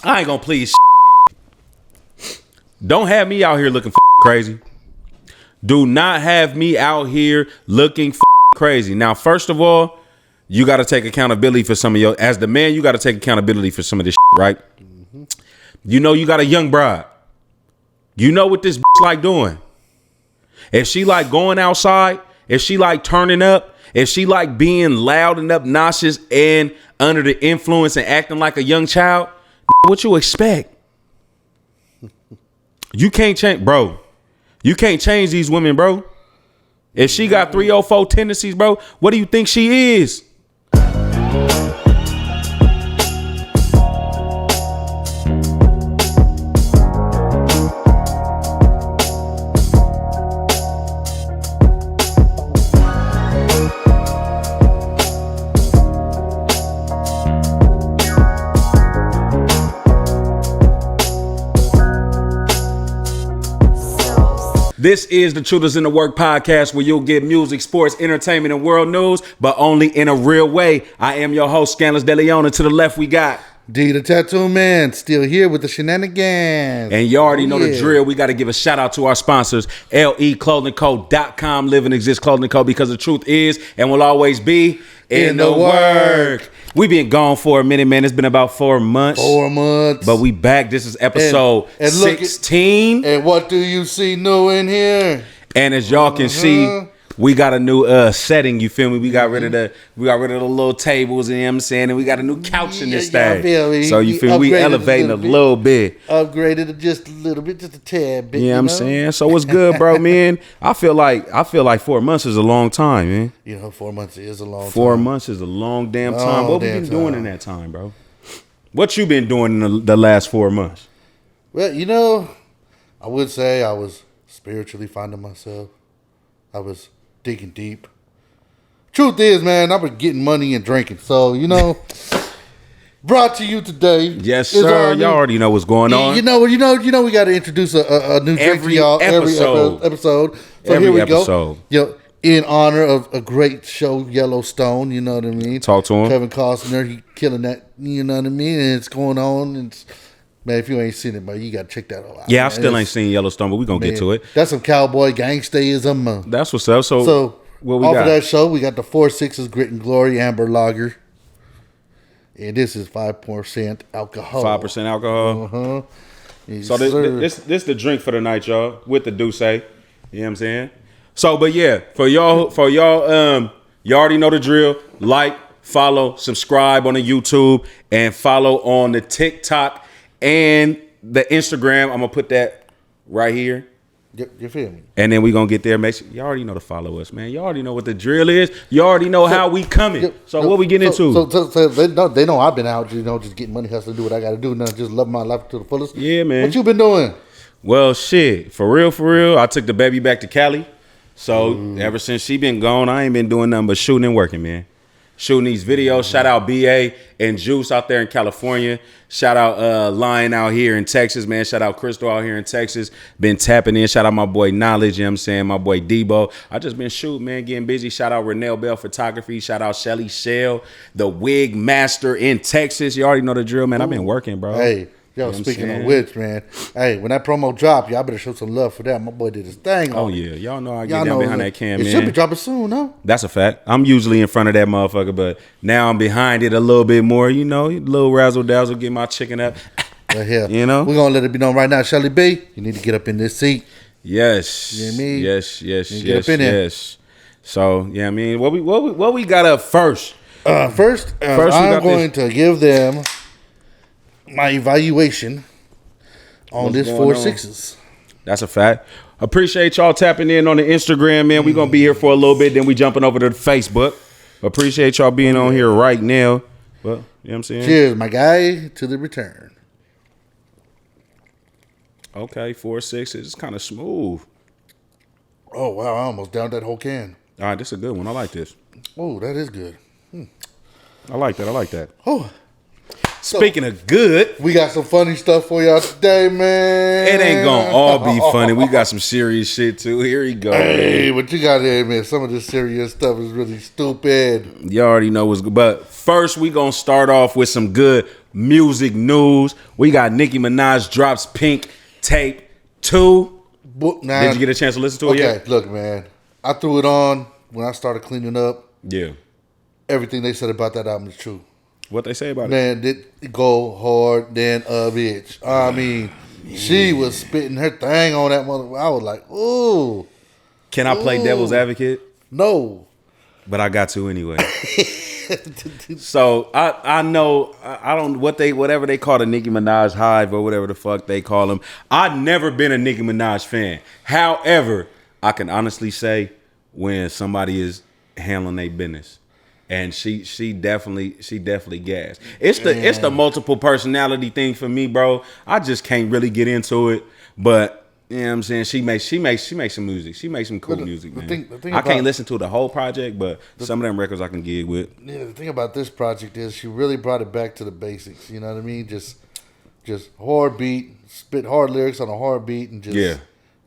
I ain't gonna please. Don't have me out here looking crazy. Do not have me out here looking crazy. Now, first of all, you got to take accountability for some of your. As the man, you got to take accountability for some of this, right? Mm-hmm. You know, you got a young bride. You know what this like doing. If she like going outside, if she like turning up, if she like being loud and obnoxious and under the influence and acting like a young child, what you expect? You can't change, bro. You can't change these women, bro. If she got 304 tendencies, bro, what do you think she is? This is the Truthers in the Work podcast, where you'll get music, sports, entertainment, and world news, but only in a real way. I am your host, Scanlouz DeLeon, and to the left we got DTattooMan, still here with the shenanigans. And you already know the drill. We got to give a shout out to our sponsors, LEClothingCo.com. Live and Exist Clothing Co. because the truth is and will always be in the work. We've been gone for a minute, man. It's been about 4 months. 4 months. But we back. This is episode 16. And what do you see new in here? And as y'all can see, we got a new setting, you feel me? We got rid of the little tables, you know what I'm saying? And we got a new couch in this thing. So you feel we elevating a little bit. Upgraded it just a little bit, just a tad bit. You know what I'm saying? So what's good, bro, man? I feel like 4 months is a long time, man. You know, 4 months is a long time. 4 months is a long damn time. What we been doing in that time, bro? What you been doing in the last 4 months? Well, you know, I would say I was spiritually finding myself. I was digging deep. Truth is, man, I've been getting money and drinking. So, you know, brought to you today. Yes, sir. Y'all already know what's going on. You know, we got to introduce a new drink to y'all every episode. So here we go. Yo, in honor of a great show, Yellowstone. You know what I mean? Talk to him. Kevin Costner, he killing that. You know what I mean? And it's going on. It's, man, if you ain't seen it, man, you got to check that all out. Yeah, I still ain't seen Yellowstone, but we going to get to it. That's some cowboy gangsterism. That's what's up. So what we off got? Of that show, we got the 4-6's Grit and Glory Amber Lager. And this is 5% alcohol. 5% alcohol. Uh-huh. Yes, so this the drink for the night, y'all, with the Douce. You know what I'm saying? So, but yeah, for y'all, you already know the drill. Like, follow, subscribe on the YouTube, and follow on the TikTok and the Instagram. I'm gonna put that right here. You feel me? And then we gonna get there. Make sure you already know to follow us, man. You already know what the drill is. You already know how we coming. So what we getting into? So they know I've been out, you know, just getting money, hustling, do what I got to do, now just love my life to the fullest. Yeah, man. What you been doing? Well, shit, for real. I took the baby back to Cali. So ever since she been gone, I ain't been doing nothing but shooting and working, man. Shooting these videos. Shout out BA and Juice out there in California. Shout out Lion out here in Texas, man. Shout out Crystal out here in Texas. Been tapping in. Shout out my boy Knowledge, you know what I'm saying? My boy Debo. I just been shooting, man, getting busy. Shout out Renell Bell Photography. Shout out Shelly Shell, the wig master in Texas. You already know the drill, man. I've been working, bro. Hey. Yo, speaking of which, man, hey, when that promo drop, y'all better show some love for that. My boy did his thing. Oh, yeah. Y'all know I get down behind that cam, man. It should be dropping soon, no? That's a fact. I'm usually in front of that motherfucker, but now I'm behind it a little bit more, you know, a little razzle-dazzle, get my chicken up. Here, you know? We're going to let it be known right now. Shelly B, you need to get up in this seat. Yes. You know what I mean? Yes. So, yeah, I mean, what we got up first? First I'm going to give them my evaluation on this 4-6's. That's a fact. Appreciate y'all tapping in on the Instagram, man. We're going to be here for a little bit, then we jumping over to the Facebook. Appreciate y'all being on here right now. Well, you know what I'm saying? Cheers, my guy, to the return. Okay, 4-6 is kind of smooth. Oh, wow, I almost downed that whole can. All right, this is a good one. I like this. Oh, that is good. I like that. Oh, Speaking of good, we got some funny stuff for y'all today, man. it ain't gonna all be funny. We got some serious shit too. Here we go. Hey, Man. but you gotta admit, some of this serious stuff is really stupid. You already know what's good. But first, we gonna start off with some good music news. We got Nicki Minaj drops Pink Tape 2. Now, Did you get a chance to listen to it yet? Okay, look, man. I threw it on when I started cleaning up. Yeah. Everything they said about that album is true. What they say about it? Man, it go hard than a bitch. I mean, she was spitting her thing on that mother. I was like, ooh. Can I play devil's advocate? No. But I got to anyway. So I know I don't whatever they call the Nicki Minaj hive or whatever the fuck they call them. I've never been a Nicki Minaj fan. However, I can honestly say when somebody is handling their business, and she definitely gassed. It's the multiple personality thing for me, bro. I just can't really get into it, but. You know what I'm saying? She makes some music. She makes some cool music, man. The thing I can't listen to the whole project, but some of them records I can gig with. Yeah, the thing about this project is she really brought it back to the basics. You know what I mean? Just hard beat, spit hard lyrics on a hard beat, and just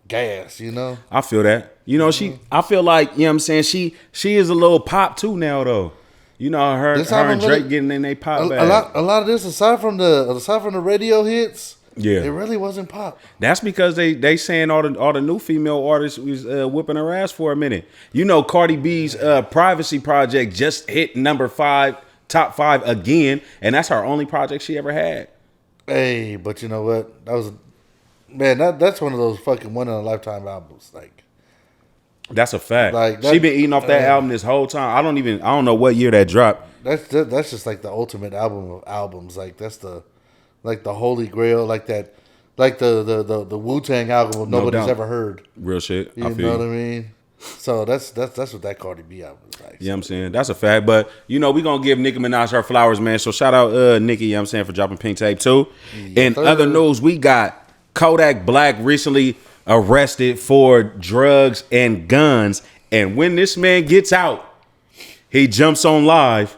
gas. You know? I feel that. You know, I feel like, you know what I'm saying? She is a little pop too now, though. You know, her and Drake getting in their pop bag. A lot of this, aside from the radio hits. Yeah, it really wasn't pop. That's because they saying all the new female artists was whipping her ass for a minute. You know, Cardi B's Privacy Project just hit top 5 again, and that's her only project she ever had. Hey, but you know what? That's one of those fucking one in a lifetime albums. Like, that's a fact. Like she been eating off that album this whole time. I don't know what year that dropped. That's just like the ultimate album of albums. Like that's the holy grail, like that, like the Wu-Tang album nobody's ever heard. Real shit. You know what I mean? So that's what that Cardi B album is like. You know what I'm saying? That's a fact. But, you know, we going to give Nicki Minaj her flowers, man. So shout out Nicki, you know what I'm saying, for dropping Pink Tape 2. In other news, we got Kodak Black recently arrested for drugs and guns. And when this man gets out, he jumps on live.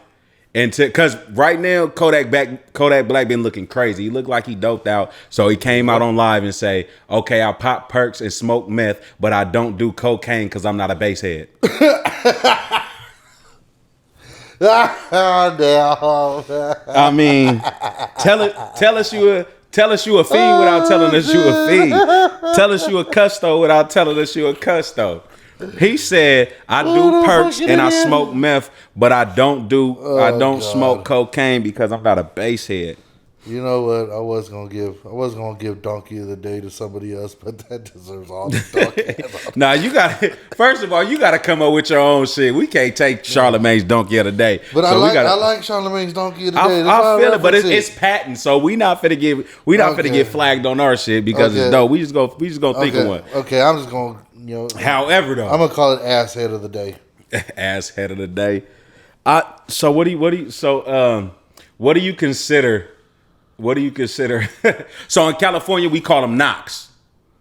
And because right now, Kodak Black been looking crazy. He looked like he doped out. So he came out on live and say, okay, I pop perks and smoke meth, but I don't do cocaine because I'm not a basehead. I mean, tell us you a fiend without telling us you a fiend. Tell us you a custo without telling us you a custo. He said, I do perks and I smoke meth, but I don't smoke cocaine because I'm not a basehead. You know what? I was gonna give Donkey of the Day to somebody else, but that deserves all the donkey. Nah, you got first of all, you gotta come up with your own shit. We can't take Charlamagne's Donkey of the Day. But so I like Charlamagne's Donkey of the Day. I feel it, but it's patent, so we not finna get flagged on our shit because it's dope. We just gonna think of one. Okay, I'm just gonna However, though, I'm gonna call it ass head of the day. Ass head of the day. So what do you consider? What do you consider? So in California, we call them knocks.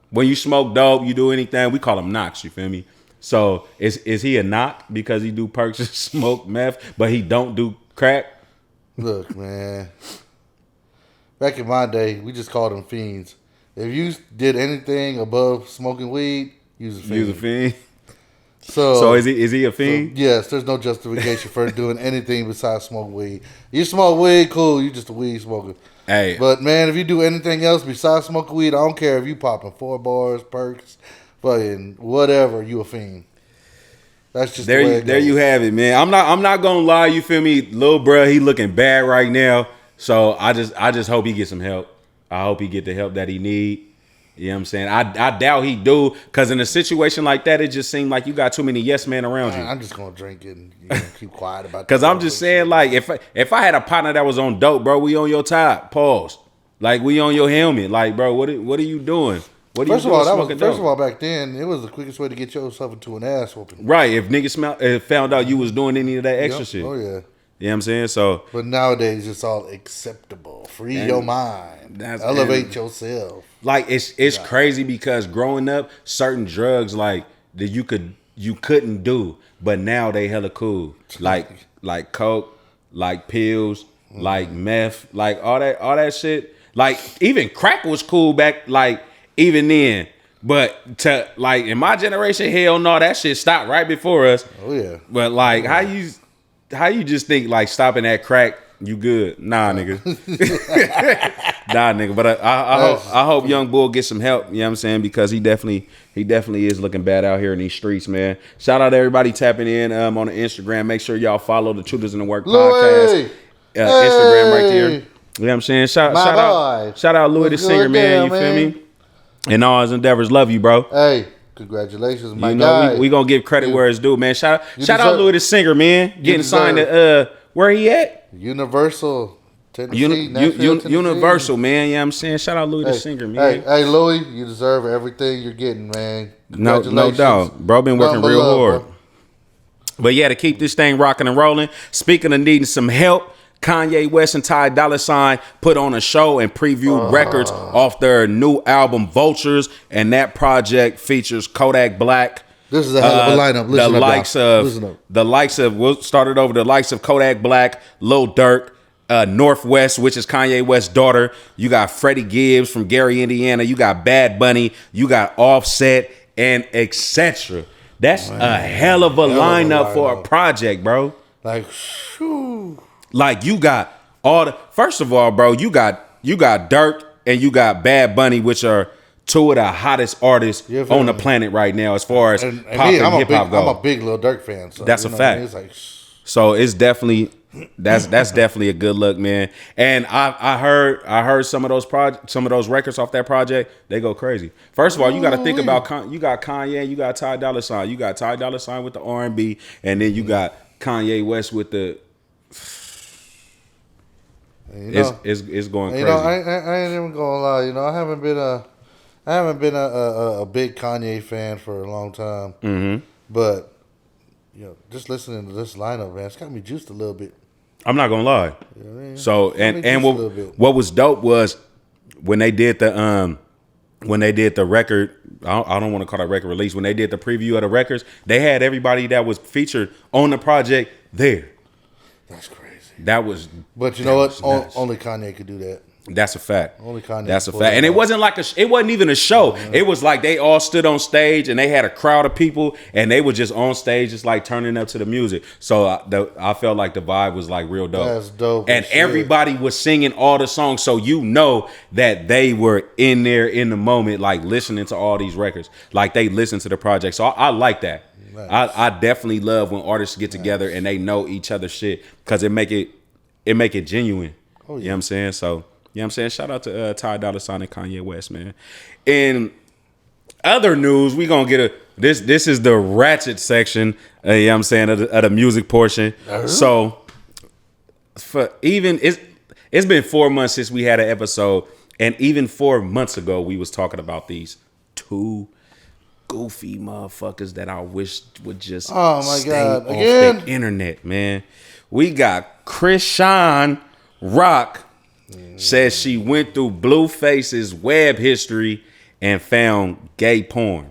When you smoke dope, you do anything, we call them knocks. You feel me? So is he a knock because he do perks and smoke meth, but he don't do crack? Look, man. Back in my day, we just called them fiends. If you did anything above smoking weed, use a fiend. So is he a fiend? So, yes, there's no justification for doing anything besides smoke weed. You smoke weed, cool. You just a weed smoker. Hey, but man, if you do anything else besides smoking weed, I don't care if you popping 4 bars, perks, fucking whatever. You a fiend. That's just there. There you have it, man. I'm not gonna lie. You feel me, little bruh? He looking bad right now. So I just hope he get some help. I hope he get the help that he need. You know what I'm saying? I doubt he do, because in a situation like that, it just seemed like you got too many yes men around you. I'm just going to drink it and keep quiet about it. Because I'm just saying, like, if I had a partner that was on dope, bro, we on your top. Pause. Like, we on your helmet. Like, bro, what are you doing? What are you doing? First of all, back then, it was the quickest way to get yourself into an ass whooping. Right. If niggas found out you was doing any of that extra shit. Oh, yeah. You know what I'm saying? So, but nowadays it's all acceptable. Free your mind. Elevate yourself. Like it's crazy because growing up, certain drugs like that you couldn't do, but now they hella cool. Like coke, like pills, like meth, like all that shit. Like even crack was cool back, like even then. But to like in my generation, hell no, that shit stopped right before us. Oh yeah. But like how you just think like stopping at crack, you good? Nah, nigga. Nah, nigga. But I hope Young Bull gets some help. You know what I'm saying? Because he definitely is looking bad out here in these streets, man. Shout out to everybody tapping in on the Instagram. Make sure y'all follow the Tutors in the Work podcast. Instagram right there. You know what I'm saying? Shout out Louis the Singer, man. You feel me? In all his endeavors, love you, bro. Hey, congratulations, my guy. We gonna give credit where it's due, man. Shout out Louis the Singer, man. Getting signed to where he at? Universal, Tennessee. Universal, man. You know what I'm saying? Shout out Louis the Singer, man. Hey, Louis, you deserve everything you're getting, man. No doubt. Bro been working real hard. Bro. But yeah, to keep this thing rocking and rolling, speaking of needing some help, Kanye West and Ty Dolla $ign put on a show and previewed records off their new album Vultures, and that project features Kodak Black. This is a hell of a lineup. We'll start it over. The likes of Kodak Black, Lil Durk, Northwest, which is Kanye West's daughter. You got Freddie Gibbs from Gary, Indiana. You got Bad Bunny. You got Offset, and etc. That's a hell of a lineup for a project, bro. Like, shoo. Like you got all the. First of all, bro, you got Durk and you got Bad Bunny, which are two of the hottest artists on the planet right now, as far as pop and hip hop go. I'm a big Lil Durk fan. So, that's a fact. It's like, so it's definitely that's definitely a good look, man. And I heard some of those records off that project. They go crazy. First of all, you got to think about you got Kanye, you got Ty Dolla $ign, you got Ty Dolla $ign with the R&B, and then you got Kanye West with the. It's going crazy. I ain't even gonna lie. I haven't been a big Kanye fan for a long time. Mm-hmm. But just listening to this lineup, man, it's got me juiced a little bit. I'm not gonna lie. So and what was dope was when they did the record. I don't want to call it record release. When they did the preview of the records, they had everybody that was featured on the project there. That's crazy. But you know what? Only Kanye could do that. That's a fact. Only Kanye. That's a fact. And it wasn't like it wasn't even a show. Mm-hmm. It was like they all stood on stage and they had a crowd of people and they were just on stage, just like turning up to the music. So I felt like the vibe was like real dope. That's dope. And everybody was singing all the songs, so that they were in there in the moment, like listening to all these records, like they listened to the project. So I like that. Nice. I definitely love when artists get together and they know each other's shit, because it make it genuine. Oh, yeah. You know what I'm saying? So, you know what I'm saying? Shout out to Ty Dolla $ign and Kanye West, man. In other news, we gonna get this is the ratchet section, you know what I'm saying, of the music portion. Uh-huh. So it's been 4 months since we had an episode, and even 4 months ago we was talking about these two goofy motherfuckers that I wish would just stay off the internet, man. We got Krishan Rock says she went through Blueface's web history and found gay porn.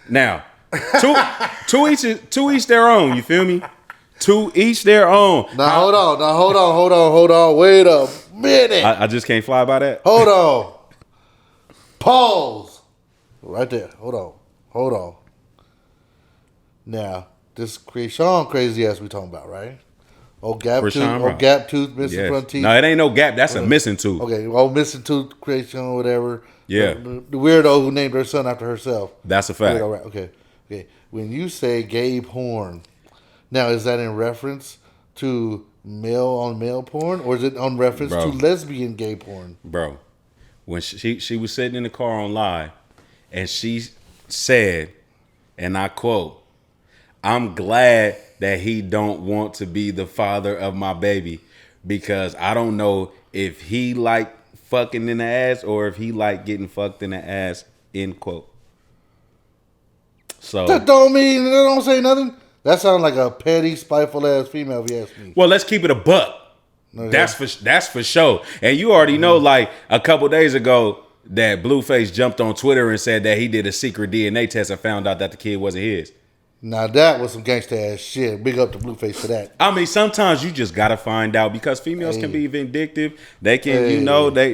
Now, to each their own. You feel me? To each their own. Now hold on. Wait a minute. I just can't fly by that. Hold on. Pause. Right there. Hold on. Now, this Krishan crazy ass we talking about, right? Gap tooth, missing front teeth. No, it ain't no gap. That's a missing tooth. Okay, missing tooth, Krishan, whatever. Yeah. The weirdo who named her son after herself. That's a fact. Weirdo, right? Okay. When you say gay porn, now is that in reference to male on male porn, or is it on reference to lesbian gay porn? Bro, when she was sitting in the car on live, and she said, and I quote, "I'm glad that he don't want to be the father of my baby, because I don't know if he like fucking in the ass or if he like getting fucked in the ass," end quote. So that don't say nothing. That sounds like a petty, spiteful ass female, if you ask me. Well, let's keep it a buck. Okay. That's for sure. And you already know, like a couple days ago, that Blueface jumped on Twitter and said that he did a secret DNA test and found out that the kid wasn't his. Now that was some gangsta ass shit. Big up to Blueface for that. I mean, sometimes you just gotta find out because females can be vindictive. They can,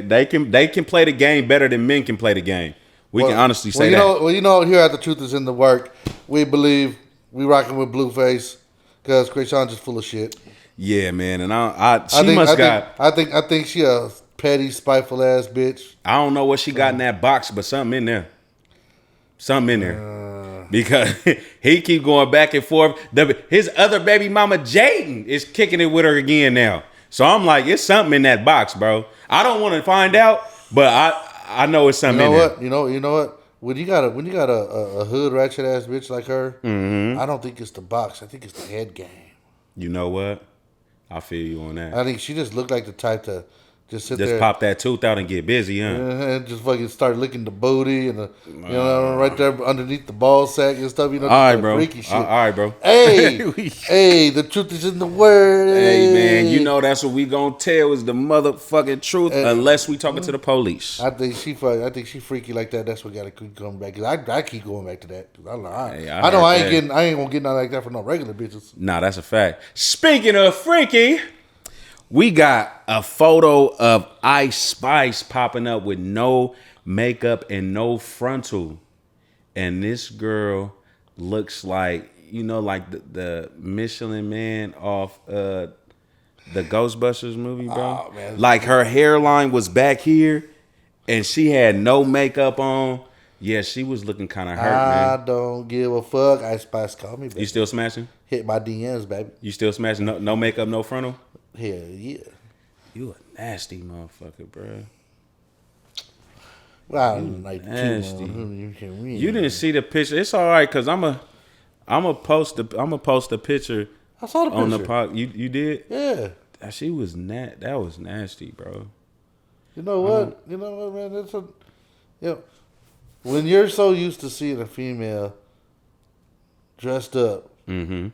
they can play the game better than men can play the game. We can honestly say that. Here at The Truth Is in the Work, we believe we rocking with Blueface because Krayshawn just full of shit. Yeah, man, and I think she a petty, spiteful ass bitch. I don't know what she got in that box, but something in there. Because he keep going back and forth. His other baby mama Jaden is kicking it with her again now. So I'm like, it's something in that box, bro. I don't want to find out, but I know it's something in there. You know what? When you got a hood ratchet ass bitch like her, I don't think it's the box. I think it's the head game. You know what? I feel you on that. I think she just looked like the type to just sit there, pop that tooth out and get busy, huh? And just fucking start licking the booty and right there underneath the ball sack and stuff. All right, bro. Freaky shit. All right, bro. Hey, the truth is in the word. Hey, man, you know that's what we gonna tell is the motherfucking truth, unless we talking to the police. I think she freaky like that. That's what got to keep coming back. Cause I keep going back to that. I ain't gonna get nothing like that for no regular bitches. Nah, that's a fact. Speaking of freaky. We got a photo of Ice Spice popping up with no makeup and no frontal. And this girl looks like, like the Michelin Man off the Ghostbusters movie, bro. Oh, man. Like her hairline was back here and she had no makeup on. Yeah, she was looking kind of hurt, man. I don't give a fuck. Ice Spice, call me, baby. You still smashing? Hit my DMs, baby. You still smashing? No makeup, no frontal? Hell yeah. You a nasty motherfucker, bro. Well, like nasty. You didn't see the picture. It's all right because I'm a post a picture. I saw the picture on the pod. You did? Yeah. She was that was nasty, bro. You know what? Man. When you're so used to seeing a female dressed up, to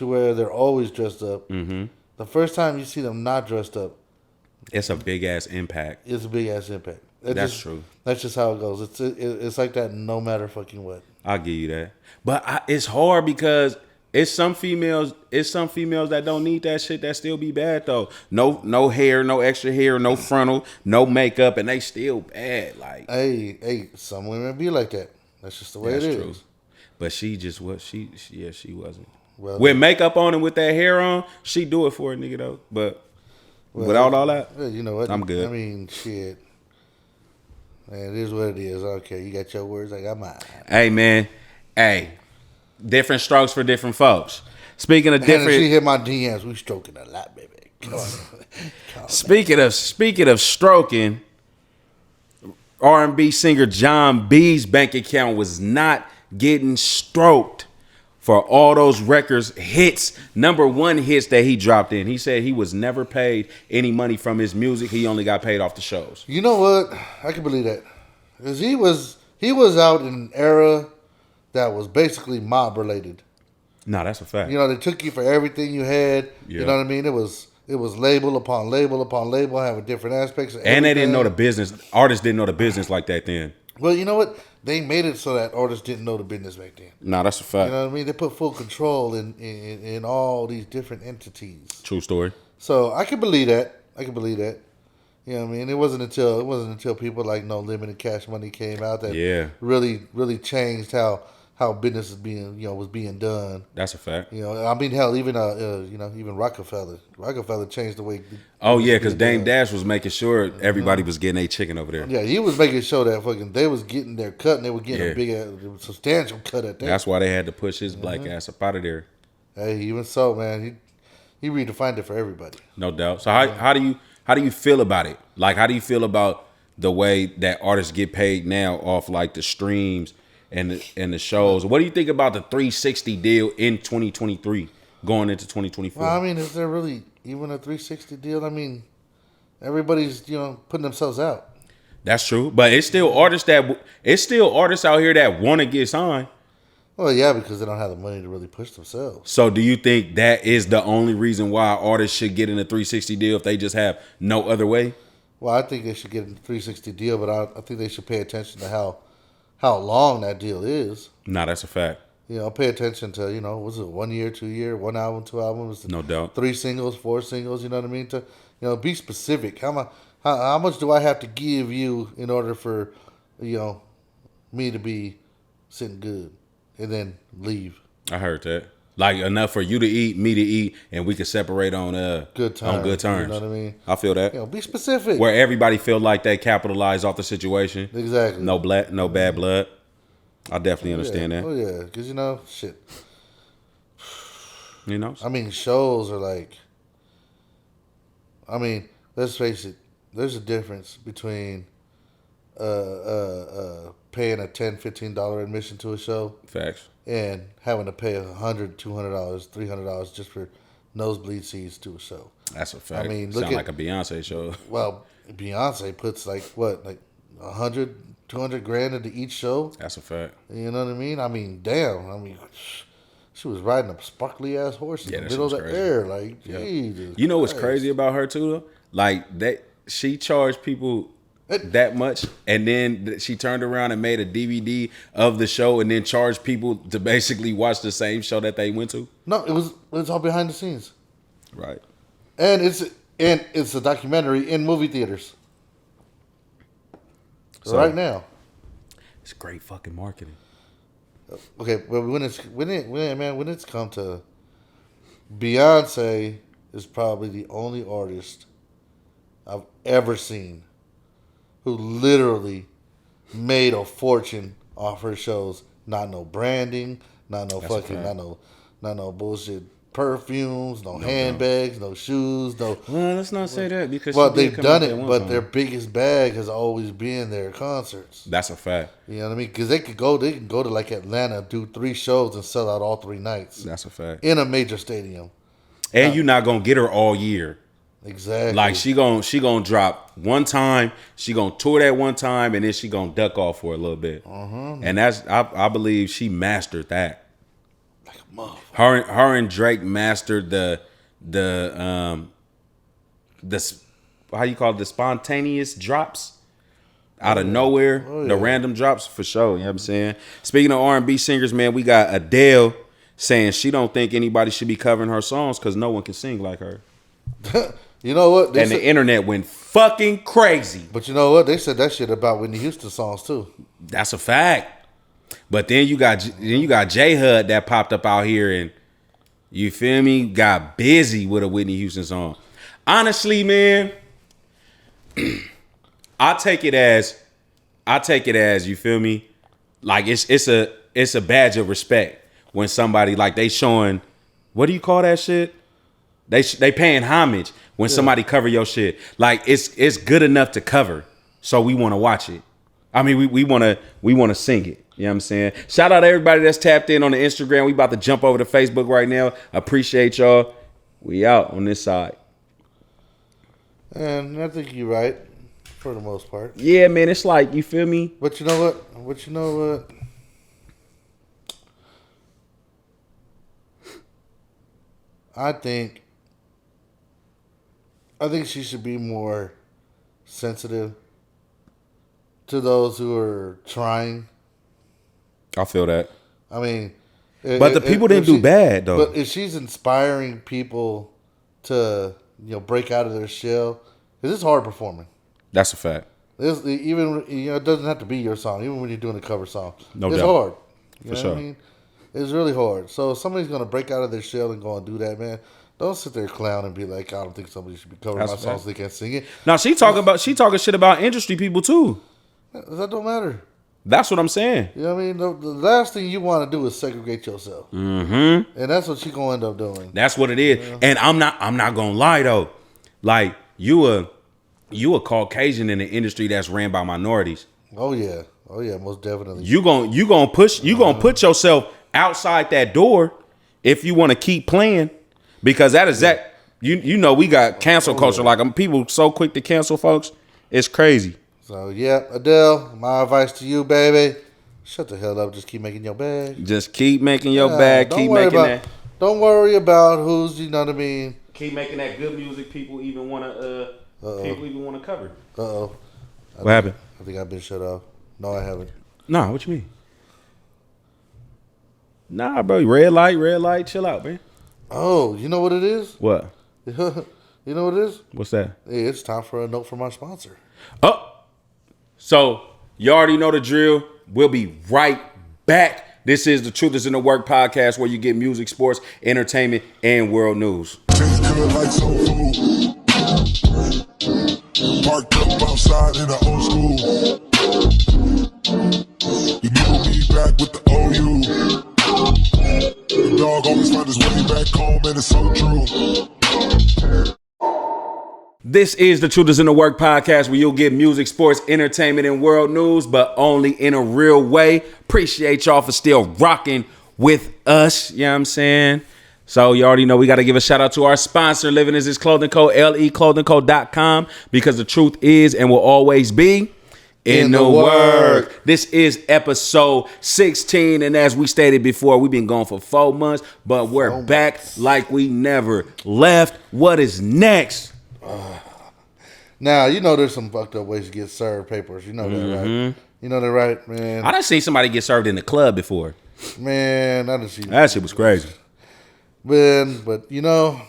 where they're always dressed up. The first time you see them not dressed up, it's a big ass impact. It's a big ass impact. That's true. That's just how it goes. It's like that no matter fucking what. I'll give you that. But it's hard because it's some females that don't need that shit that still be bad though. No hair, no extra hair, no frontal, no makeup, and they still bad. Like hey, some women be like that. That's just the way it is. True. But she just was she wasn't. Well, with makeup on and with that hair on, she do it for a nigga though. But without all that, you know what? I'm good. I mean, shit. Man, it is what it is. Okay, you got your words, I got mine. Hey, man. Hey, different strokes for different folks. Speaking of different, she hit my DMs. We stroking a lot, baby. Come on. Speaking of stroking, R&B singer John B's bank account was not getting stroked for all those records hits, number one hits that he dropped in. He said he was never paid any money from his music. He only got paid off the shows. You know what? I can believe that. Because he was out in an era that was basically mob related. No, that's a fact. They took you for everything you had. Yeah. You know what I mean? It was label upon label upon label, having different aspects of everything. And they didn't know the business. Artists didn't know the business like that then. Well, you know what? They made it so that artists didn't know the business back then. No, that's a fact. You know what I mean? They put full control in all these different entities. True story. So I can believe that. You know what I mean? It wasn't until people like No Limit and Cash Money came out that really changed how business is was being done. That's a fact. I mean, hell, even even Rockefeller changed the way. Oh yeah, because Dame Dash was making sure everybody was getting a chicken over there. Yeah, he was making sure that they was getting their cut and they were getting a big, substantial cut at that. That's why they had to push his black ass up out of there. Hey, even so, man, he redefined it for everybody. No doubt. So how do you feel about it? Like, how do you feel about the way that artists get paid now off like the streams and the shows? What do you think about the 360 deal in 2023 going into 2024? Well, I mean, is there really even a 360 deal? I mean, everybody's putting themselves out. That's true, but it's still artists out here that want to get signed. Well, yeah, because they don't have the money to really push themselves. So do you think that is the only reason why artists should get in a 360 deal if they just have no other way? Well, I think they should get in a 360 deal, but I think they should pay attention to how long that deal is. Nah, that's a fact. pay attention to, was it 1 year, 2 year, 1 album, 2 albums, No doubt. 3 singles, 4 singles. You know what I mean? To be specific. How much do I have to give you in order for me to be sitting good, and then leave? I heard that. Like enough for you to eat, me to eat, and we can separate on good terms. On good terms. You know what I mean? I feel that. Be specific. Where everybody feel like they capitalize off the situation. Exactly. No bad blood. I definitely understand that. Oh yeah, because shit. I mean, shows are like. I mean, let's face it. There's a difference between paying a $10, $15 admission to a show. Facts. And having to pay $100, $200, $300 just for nosebleed seats to a show. That's a fact. I mean, sound like a Beyonce show. Well, Beyonce puts like 100, 200 grand into each show. That's a fact. You know what I mean? I mean, damn. I mean, she was riding a sparkly ass horse in the middle of the air. Like, Jesus. You know what's crazy about her too, though? Like that, she charged people that much, and then she turned around and made a DVD of the show, and then charged people to basically watch the same show that they went to. No, it was all behind the scenes, right? And it's a documentary in movie theaters right now. It's great fucking marketing. Okay, but when it's come to Beyonce, is probably the only artist I've ever seen who literally made a fortune off her shows. Not no branding, not no not no bullshit perfumes, no handbags, no shoes, no. Well, let's not say that because they've done it, but their biggest bag has always been their concerts. That's a fact. You know what I mean? Because they can go to like Atlanta, do 3 shows, and sell out all 3 nights. That's a fact. In a major stadium. And you're not gonna get her all year. Exactly. Like she gonna drop one time, she gonna tour that one time, and then she gonna duck off for a little bit. And that's I believe she mastered that. Like a motherfucker. Her and Drake mastered the how you call it, the spontaneous drops out of nowhere, the random drops for sure. You know what I'm saying? Speaking of R&B singers, man, we got Adele saying she don't think anybody should be covering her songs because no one can sing like her. You know what? The internet went fucking crazy. But you know what? They said that shit about Whitney Houston songs too. That's a fact. But then you got J Hud that popped up out here and you feel me, got busy with a Whitney Houston song. Honestly, man, I take it as you feel me, like it's a badge of respect when somebody like they showing, what do you call that shit? They paying homage when somebody cover your shit. Like it's good enough to cover, so we want to watch it. I mean, we want to sing it. You know what I'm saying? Shout out to everybody that's tapped in on the Instagram. We about to jump over to Facebook right now. Appreciate y'all. We out on this side. And I think you're right for the most part. Yeah, man. It's like, you feel me? But you know what? I think she should be more sensitive to those who are trying. I feel that. I mean, but the people didn't do bad though. But if she's inspiring people to break out of their shell, because it's hard performing. That's a fact. Even it doesn't have to be your song. Even when you're doing a cover song, it's hard. You For know sure. what I mean? It's really hard. So if somebody's gonna break out of their shell and go and do that, man, don't sit there clown and be like, I don't think somebody should be covering my songs so they can't sing it. Now she talking shit about industry people too. That don't matter. That's what I'm saying. You know what I mean? The last thing you want to do is segregate yourself. Mm-hmm. And that's what she gonna end up doing. That's what it is. Yeah. And I'm not gonna lie though. Like you a Caucasian in an industry that's ran by minorities. Oh yeah, most definitely. You gonna put yourself outside that door if you want to keep playing, because that is that. You know we got cancel culture. Like people so quick to cancel folks. It's crazy. So yeah, Adele, my advice to you, baby, shut the hell up. Just keep making your bag. Just keep making your bag. Keep making that. Don't worry about who's, you know what I mean. Keep making that good music. People even want to. People even want to cover. What happened? I think I've been shut off. No, I haven't. Nah, what you mean? Nah, bro. Red light. Chill out, man. Oh, you know what it is? What? You know what it is? What's that? It's time for a note from our sponsor. Oh, so you already know the drill. We'll be right back. This is the Truth is in the Work podcast, where you get music, sports, entertainment, and world news. Tastes good like soul food. Parked up outside in the old school. You know me back with the OU. The dog always find his way back home, and it's so true. This is the Truth is in the Work podcast, where you'll get music, sports, entertainment, and world news, but only in a real way. Appreciate y'all for still rocking with us. You know what I'm saying? So you already know we got to give a shout out to our sponsor, Living Is His Clothing Co., leclothingco.com, because the truth is and will always be in the work. This is episode 16, and as we stated before, we've been gone for 4 months, but we're back like we never left. What is next? Now, you know there's some fucked up ways to get served papers. You know that, right? You know that, right, man? I done seen somebody get served in the club before. Man, I done seen That shit was crazy. Man, but you know,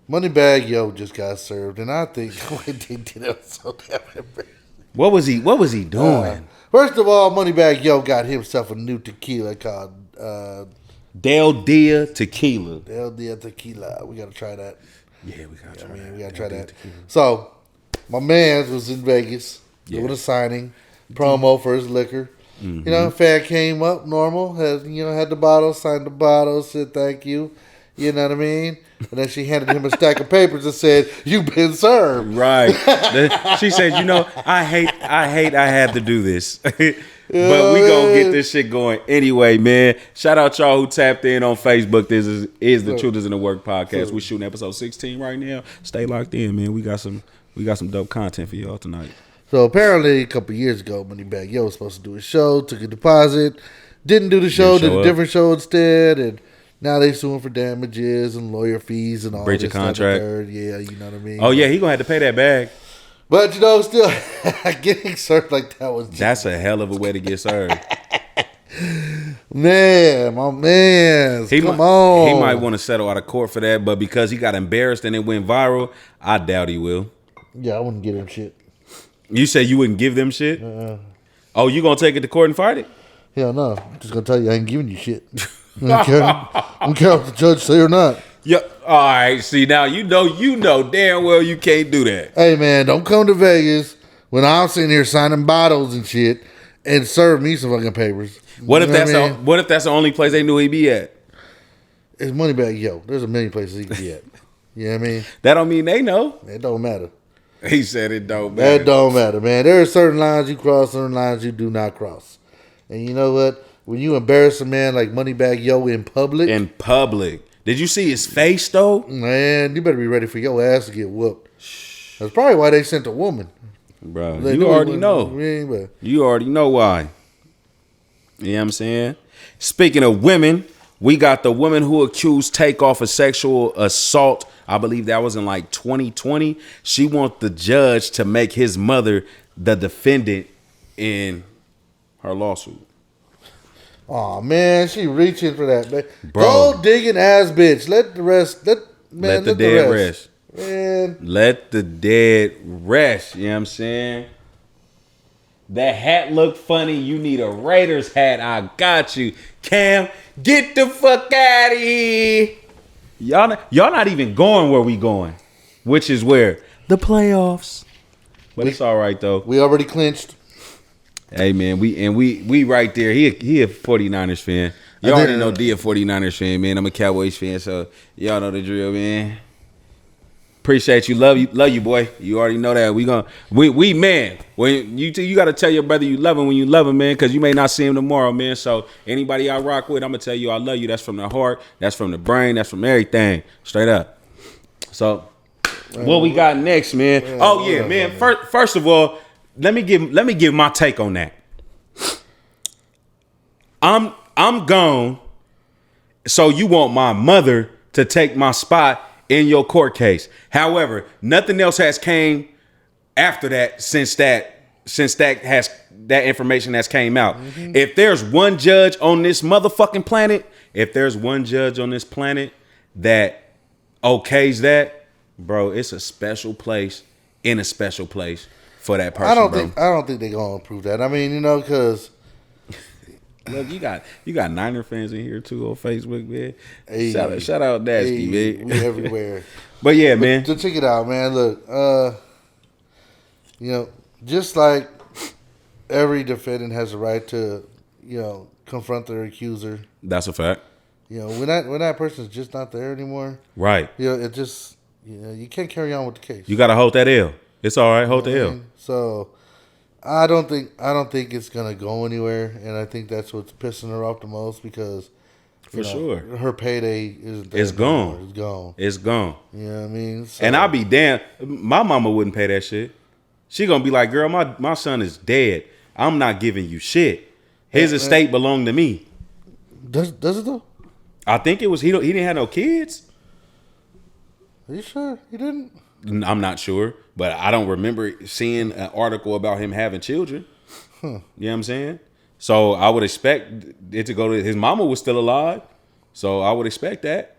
Moneybag Yo just got served, and I think the way they did it was so damn embarrassing. What was he doing? First of all, Moneybag Yo got himself a new tequila called Del Dia Tequila. Del Dia Tequila. We gotta try that. Yeah, we gotta try that. We gotta try that. So, my man was in Vegas doing a signing, promo for his liquor. You know, fan came up normal, had the bottle, signed the bottle, said thank you. You know what I mean? And then she handed him a stack of papers and said, "You've been served." Right. She said, I hate I had to do this. But we gonna get this shit going anyway, man. Shout out y'all who tapped in on Facebook. This is the Truth is in the Work podcast. We're shooting episode 16 right now. Stay locked in, man. We got some dope content for y'all tonight. So apparently a couple years ago, Moneybag Yo was supposed to do a show, took a deposit, didn't do the show, did a different show instead, and now they suing for damages and lawyer fees and all breach this of contract. Yeah, you know what I mean? Oh yeah, he gonna have to pay that bag. But still getting served like that was That's a hell of a way to get served. Man, my man. Come on. He might want to settle out of court for that, but because he got embarrassed and it went viral, I doubt he will. Yeah, I wouldn't give him shit. You say you wouldn't give them shit? Oh, you gonna take it to court and fight it? Hell no. I'm just gonna tell you I ain't giving you shit. I don't care what the judge say or not. Yeah. All right. See, now you know damn well you can't do that. Hey man, don't come to Vegas when I'm sitting here signing bottles and shit and serve me some fucking papers. What if that's the only place they knew he'd be at? It's Moneybag Yo. There's a million places he can be at. You know what I mean? That don't mean they know. It don't matter. He said it don't matter. That don't matter, man. There are certain lines you cross, certain lines you do not cross. And you know what? When you embarrass a man like Moneybag Yo in public. Did you see his face, though? Man, you better be ready for your ass to get whooped. That's probably why they sent a woman. Bro, you already know. You already know why. You know what I'm saying? Speaking of women, we got the woman who accused Takeoff of sexual assault. I believe that was in like 2020. She wants the judge to make his mother the defendant in her lawsuit. Oh man, she reaching for that, man. Bro. Go digging ass bitch. Let the dead rest. Man. Let the dead rest. You know what I'm saying? That hat look funny. You need a Raiders hat. I got you. Cam, get the fuck out of here. Y'all not even going where we going, which is where? The playoffs. But it's all right though. We already clinched. Hey man, we right there. He a 49ers fan. You already know D a 49ers fan, man. I'm a Cowboys fan, so y'all know the drill, man. Appreciate you, love you, boy. You already know that. We man. When you gotta tell your brother you love him when you love him, man, because you may not see him tomorrow, man. So anybody I rock with, I'm gonna tell you I love you. That's from the heart. That's from the brain. That's from everything. Straight up. So what we got next, man? Oh yeah, man. First of all, let me give my take on that. I'm gone. So you want my mother to take my spot in your court case. However, nothing else has came after that since that since that information has came out. If there's one judge on this motherfucking planet, that okays that, bro, it's a special place in a special place for that person. I don't think they're gonna approve that. I mean, because look, you got Niner fans in here too on Facebook, man. Hey, shout out Dasky, man. We everywhere. But yeah, man. To check it out, man. Look, just like every defendant has a right to, confront their accuser. That's a fact. When that person's just not there anymore, right? It just you can't carry on with the case. You gotta hold that L. It's all right, hold the L. So I don't think it's gonna go anywhere, and I think that's what's pissing her off the most because sure her payday isn't there. It's gone. Anymore. It's gone. It's gone. You know what I mean? So, and I'll be damned. My mama wouldn't pay that shit. She gonna be like, girl, my son is dead. I'm not giving you shit. His estate belonged to me. Does it though? I think it was he didn't have no kids. Are you sure he didn't? I'm not sure, but I don't remember seeing an article about him having children. You know what I'm saying? So I would expect it to go to his mama was still alive. So I would expect that.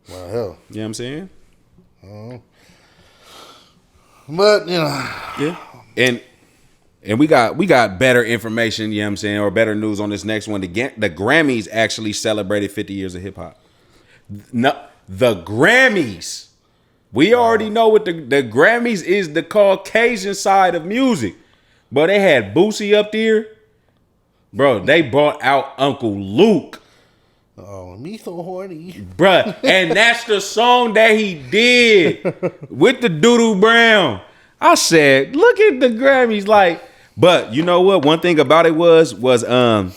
Well, hell. You know what I'm saying? But, Yeah. And we got better information, you know what I'm saying, or better news on this next one. The Grammys actually celebrated 50 years of hip hop. No, the Grammys. We already know what the Grammys is, the Caucasian side of music. But they had Boosie up there. Bro, they brought out Uncle Luke. Oh, me so horny. Bruh, and that's the song that he did with the Doodoo Brown. I said, look at the Grammys, like, but you know what? One thing about it was Jermaine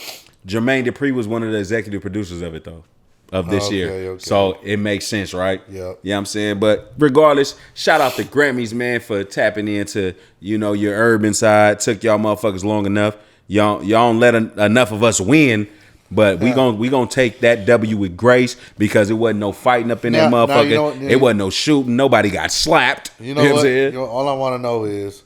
Dupri was one of the executive producers of it though, of this year. Okay. So it makes sense, right? Yeah. You know what I'm saying? But regardless, shout out the Grammys, man, for tapping into, your urban side. Took y'all motherfuckers long enough. Y'all don't let enough of us win. But we gonna take that W with grace because it wasn't no fighting up in that motherfucker. It wasn't no shooting. Nobody got slapped. You know what I'm saying? All I want to know is,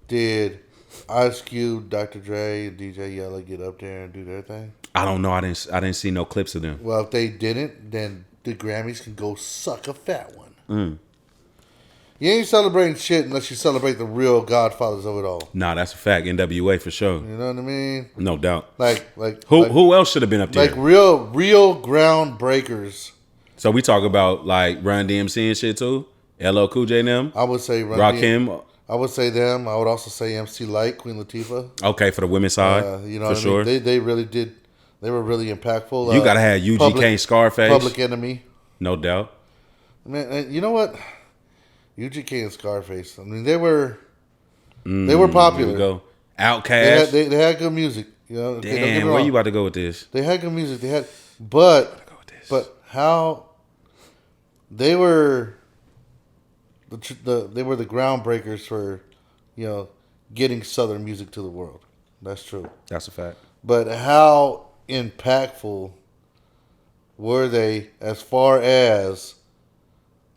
did Ice Cube, Dr. Dre, and DJ Yella get up there and do their thing? I don't know. I didn't see no clips of them. Well, if they didn't, then the Grammys can go suck a fat one. You ain't celebrating shit unless you celebrate the real godfathers of it all. Nah, that's a fact. NWA for sure. You know what I mean? No doubt. Who else should have been up there? Like real groundbreakers. So we talk about like Run DMC and shit too. LL Cool J and them. I would say Rakim. I would say them. I would also say MC Lyte, Queen Latifah. Okay, for the women's side. For sure. They really did. They were really impactful. You gotta have UGK and Scarface. Public Enemy. No doubt. Man, you know what? UGK and Scarface. I mean, they were popular. Here we go. Outkast. They had good music. Damn, where you about to go with this? They had good music. But how they were they were the groundbreakers for getting Southern music to the world. That's true. That's a fact. But how impactful were they as far as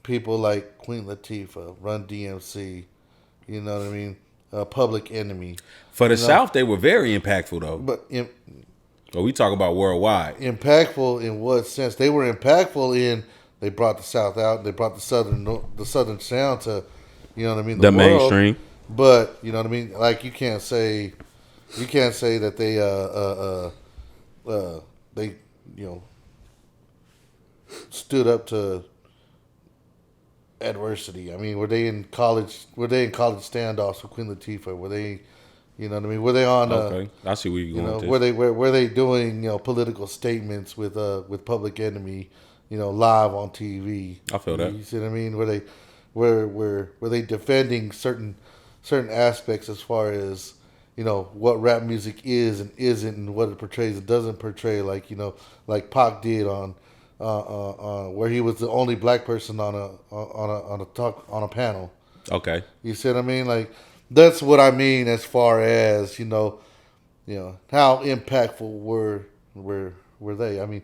people like Queen Latifah, Run DMC, you know what I mean? Public Enemy. For the South, they were very impactful though. But we talk about worldwide. Impactful in what sense? They were impactful in they brought the South out. They brought the Southern sound to, you know what I mean? The world. mainstream. But you know what I mean? Like you can't say that they stood up to adversity. I mean, were they in college standoffs with Queen Latifah? Were they, you know what I mean? Were they on? Okay, I see where you're going. Were they doing political statements with Public Enemy? Live on TV. I feel that. You see what I mean? Were they defending certain aspects as far as what rap music is and isn't, and what it portrays and doesn't portray? Like like Pac did on where he was the only black person on a panel. Okay. You see what I mean? Like that's what I mean as far as how impactful were they? I mean,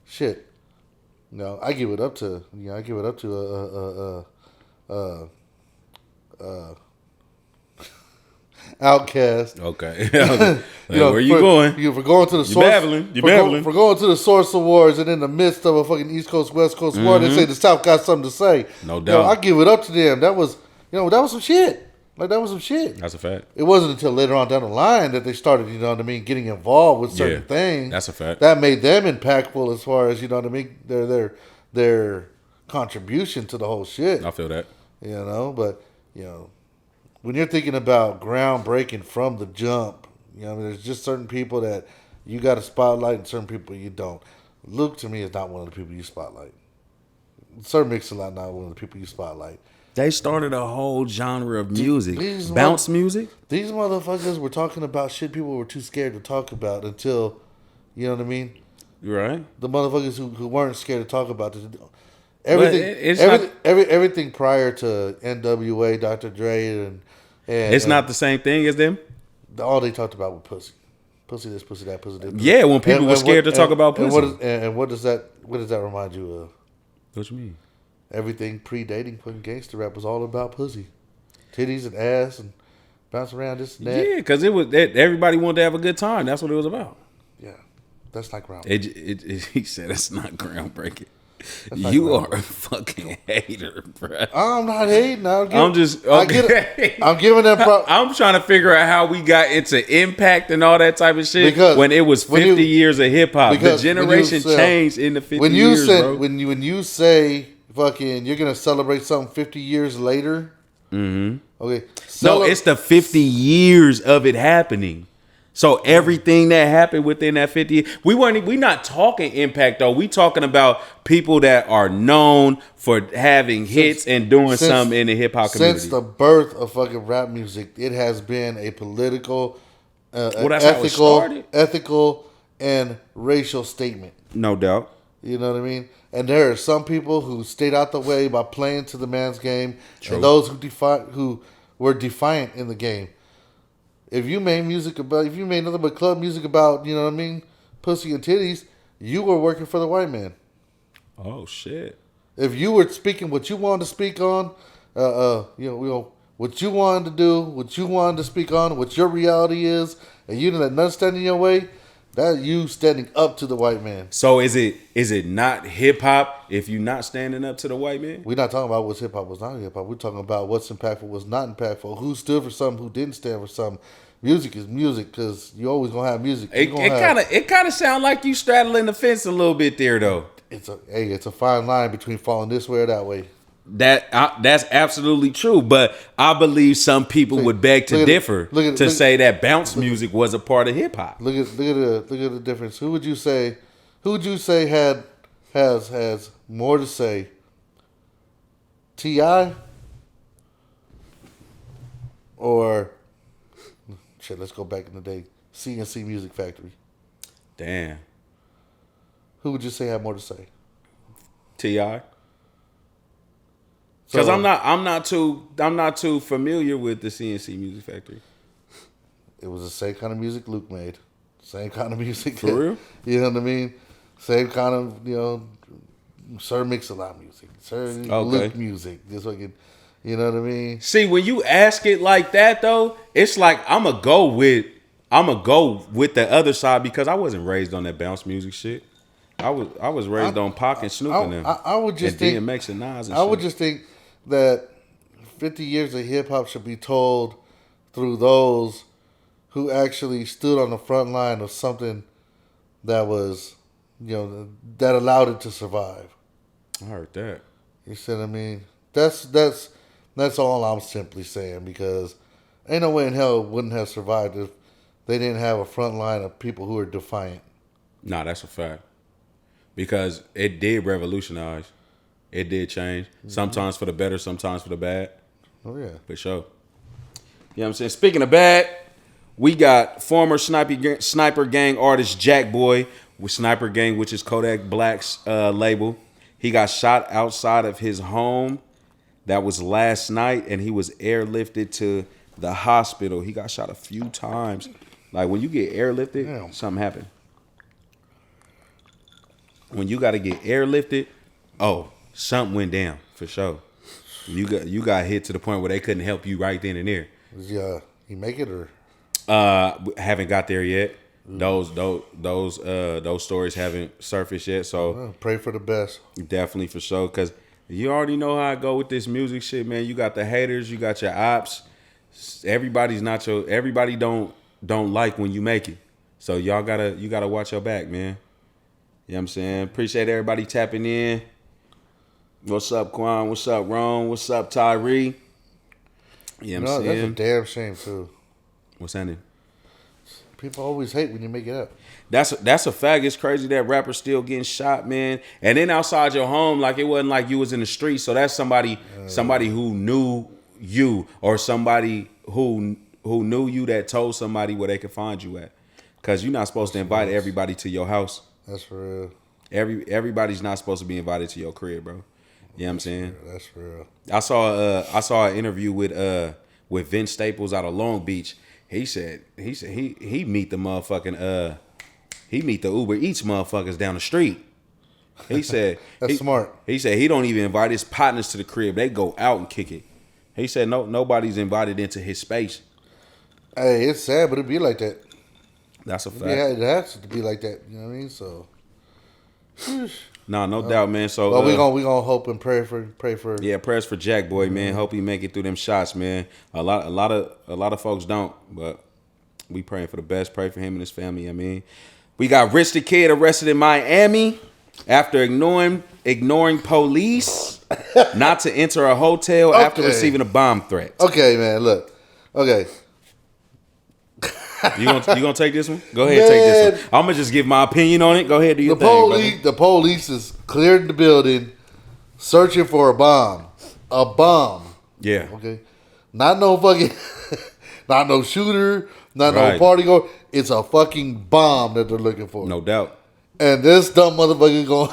shit. I give it up to Outkast. Okay. You know, where you going? For going to the source. babbling. You babbling. For going to the Source Awards and in the midst of a fucking East Coast West Coast war, they say the South got something to say. No You know, doubt. I give it up to them. That was some shit. Like that was some shit. That's a fact. It wasn't until later on down the line that they started, you know what I mean, getting involved with certain things. That's a fact. That made them impactful as far as, you know what I mean, their contribution to the whole shit. I feel that. You know, but you know, when you're thinking about groundbreaking from the jump, you know, I mean, there's just certain people that you got to spotlight and certain people you don't. Luke to me is not one of the people you spotlight. Sir Mix-a-Lot not one of the people you spotlight. They started a whole genre of music. These Bounce music? These motherfuckers were talking about shit people were too scared to talk about until, you know what I mean? Right. The motherfuckers who weren't scared to talk about this. Everything prior to NWA, Dr. Dre, and It's not the same thing as them? all they talked about was pussy. Pussy this, pussy that, pussy this. Yeah, when people were scared to talk about pussy. And what does that remind you of? What you mean? Everything predating fucking gangster rap was all about pussy. Titties and ass and bounce around this and that. Yeah, because everybody wanted to have a good time. That's what it was about. Yeah. That's not ground. He said it's not groundbreaking. That's You not are a fucking hater, bro. I'm not hating. I'm giving them I'm trying to figure out how we got into impact and all that type of shit because when it was 50 years of hip hop. The generation changed in the 50 years, bro. When you say fucking you're gonna celebrate something 50 years later. Mm-hmm. Okay. No, it's the 50 years of it happening. So everything that happened within that 50, we not talking impact though. We talking about people that are known for having hits and doing something in the hip hop community. Since the birth of fucking rap music, it has been a political, ethical, and racial statement. No doubt. You know what I mean? And there are some people who stayed out the way by playing to the man's game, True. and those who were defiant in the game. If you made nothing but club music about, you know what I mean, pussy and titties, you were working for the white man. Oh shit! If you were speaking what you wanted to speak on, what you wanted to do, what you wanted to speak on, what your reality is, and you didn't let nothing stand in your way, that you standing up to the white man. So is it not hip hop if you're not standing up to the white man? We're not talking about what's hip hop, what's not hip hop. We're talking about what's impactful, what's not impactful, who stood for something, who didn't stand for something. Music is music because you always gonna have music. It kind of sound like you straddling the fence a little bit there though. It's a fine line between falling this way or that way. That's absolutely true, but I believe some people would beg to differ to say that bounce music was a part of hip hop. Look at the difference. Who would you say has more to say? T.I. or shit? Let's go back in the day. CNC Music Factory. Damn. Who would you say had more to say? T.I. Because I'm not too familiar with the CNC Music Factory. It was the same kind of music Luke made. Same kind of music. For real? You know what I mean? Same kind of, Sir Mix-a-Lot music. Sir Luke music. Just fucking, you know what I mean? See, when you ask it like that though, it's like I'ma go with the other side because I wasn't raised on that bounce music shit. I was raised on Pac and Snoop and them. I would just think DMX and Nas and I would just think that 50 years of hip hop should be told through those who actually stood on the front line of something that was, that allowed it to survive. I heard that. You see what I mean? That's all I'm simply saying because ain't no way in hell it wouldn't have survived if they didn't have a front line of people who are defiant. Nah, that's a fact. Because it did revolutionize. It did change. Mm-hmm. Sometimes for the better, sometimes for the bad. Oh, yeah. For sure. You know what I'm saying? Speaking of bad, we got former Sniper Gang artist Jack Boy with Sniper Gang, which is Kodak Black's label. He got shot outside of his home. That was last night, and he was airlifted to the hospital. He got shot a few times. Like, when you get airlifted, something happened. When you got to get airlifted, something went down for sure. You got hit to the point where they couldn't help you right then and there. Yeah, He make it or? Haven't got there yet. Those stories haven't surfaced yet. So Pray for the best. definitely for sure. Because you already know how I go with this music shit, man. You got the haters, you got your ops. Everybody don't like when you make it. So you gotta watch your back, man. You know what I'm saying? Appreciate everybody tapping in. What's up, Quan? What's up, Ron? What's up, Tyree? You know what I'm saying? That's a damn shame too. What's happening? People always hate when you make it up. That's a fact. It's crazy that rappers still getting shot, man. And then outside your home, like it wasn't like you was in the street. So that's somebody who knew you, or somebody who knew you that told somebody where they could find you at. Because you're not supposed to invite everybody to your house. That's for real. Everybody's not supposed to be invited to your crib, bro. You know what I'm saying? That's for real. I saw an interview with Vince Staples out of Long Beach. He said he meet the motherfucking he meet the Uber Eats motherfuckers down the street. He said That's smart. He said he don't even invite his partners to the crib. They go out and kick it. He said nobody's invited into his space. Hey, it's sad, but it be like that. That's a fact. Yeah, it has to be like that. You know what I mean? So, no doubt, man. So well, we gonna hope and pray for. Yeah, prayers for Jack Boy, man. Hope he make it through them shots, man. A lot of folks don't, but we praying for the best. Pray for him and his family. I mean, we got Rich the Kid arrested in Miami after ignoring police not to enter a hotel after receiving a bomb threat. Okay, man. Look. Okay. You gonna take this one? Go ahead, take this one. I'm gonna just give my opinion on it. Go ahead, do your thing. The police is cleared the building, searching for a bomb. A bomb. Yeah. Okay. Not no fucking, not no shooter, not no Right. party goer. It's a fucking bomb that they're looking for. No doubt. And this dumb motherfucker going,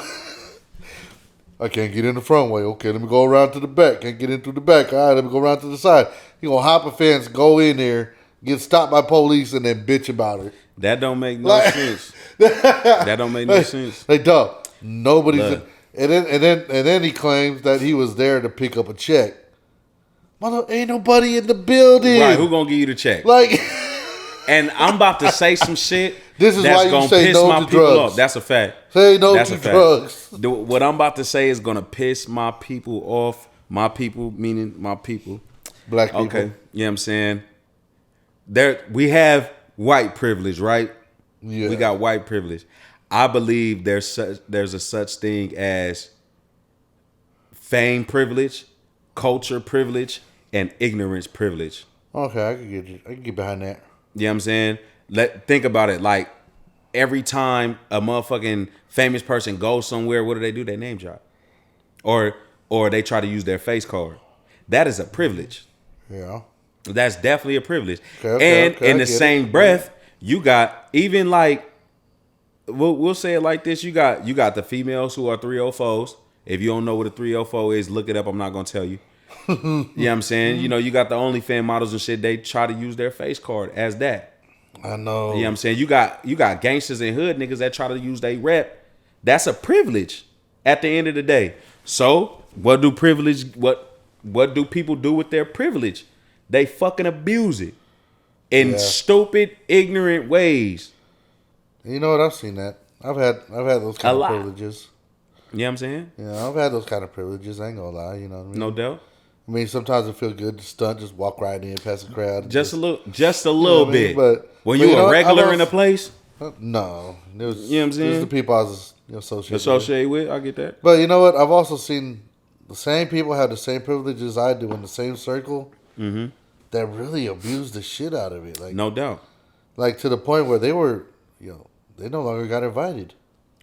I can't get in the front way. Okay, let me go around to the back. Can't get in through the back. All right, let me go around to the side. He gonna hop a fence, go in there, get stopped by police, and then bitch about it. That don't make no sense. That don't make no sense. Like, dog, nobody's. Look. And then he claims that he was there to pick up a check. Mother, ain't nobody in the building. Right, who gonna give you the check? Like, And I'm about to say some shit This is that's why you gonna say piss no my to people drugs. off. That's a fact. say no That's to a fact. drugs. What I'm about to say is gonna piss my people off. My people, meaning my people. Black people. Okay, you know what I'm saying? We have white privilege, right? Yeah. We got white privilege. I believe there's a such thing as fame privilege, culture privilege, and ignorance privilege. Okay, I can get behind that. You know what I'm saying? Think about it. Like, every time a motherfucking famous person goes somewhere, what do? They name drop. Or they try to use their face card. That is a privilege. Yeah. That's definitely a privilege. Okay, and in the same breath, you got even like, we'll say it like this. You got the females who are 304s. If you don't know what a 304 is, look it up. I'm not going to tell you. You know what I'm saying? You know, you got the OnlyFans models and shit. They try to use their face card as that. I know. You know what I'm saying? You got gangsters and hood niggas that try to use their rep. That's a privilege at the end of the day. So what do people do with their privilege? They fucking abuse it in stupid, ignorant ways. You know what? I've seen that. I've had those kind of privileges. You know what I'm saying? Yeah, I've had those kind of privileges. I ain't gonna lie. You know what I mean? No doubt. I mean, sometimes it feel good to stunt, just walk right in, past the crowd. Just a little what I mean? bit. But when but you know a what? regular in a place, no, it was, you know what I'm saying? It was the people I was associated with, I get that. But you know what? I've also seen the same people have the same privileges I do in the same circle that really abuse the shit out of it. Like, No doubt. like to the point where they were, they no longer got invited.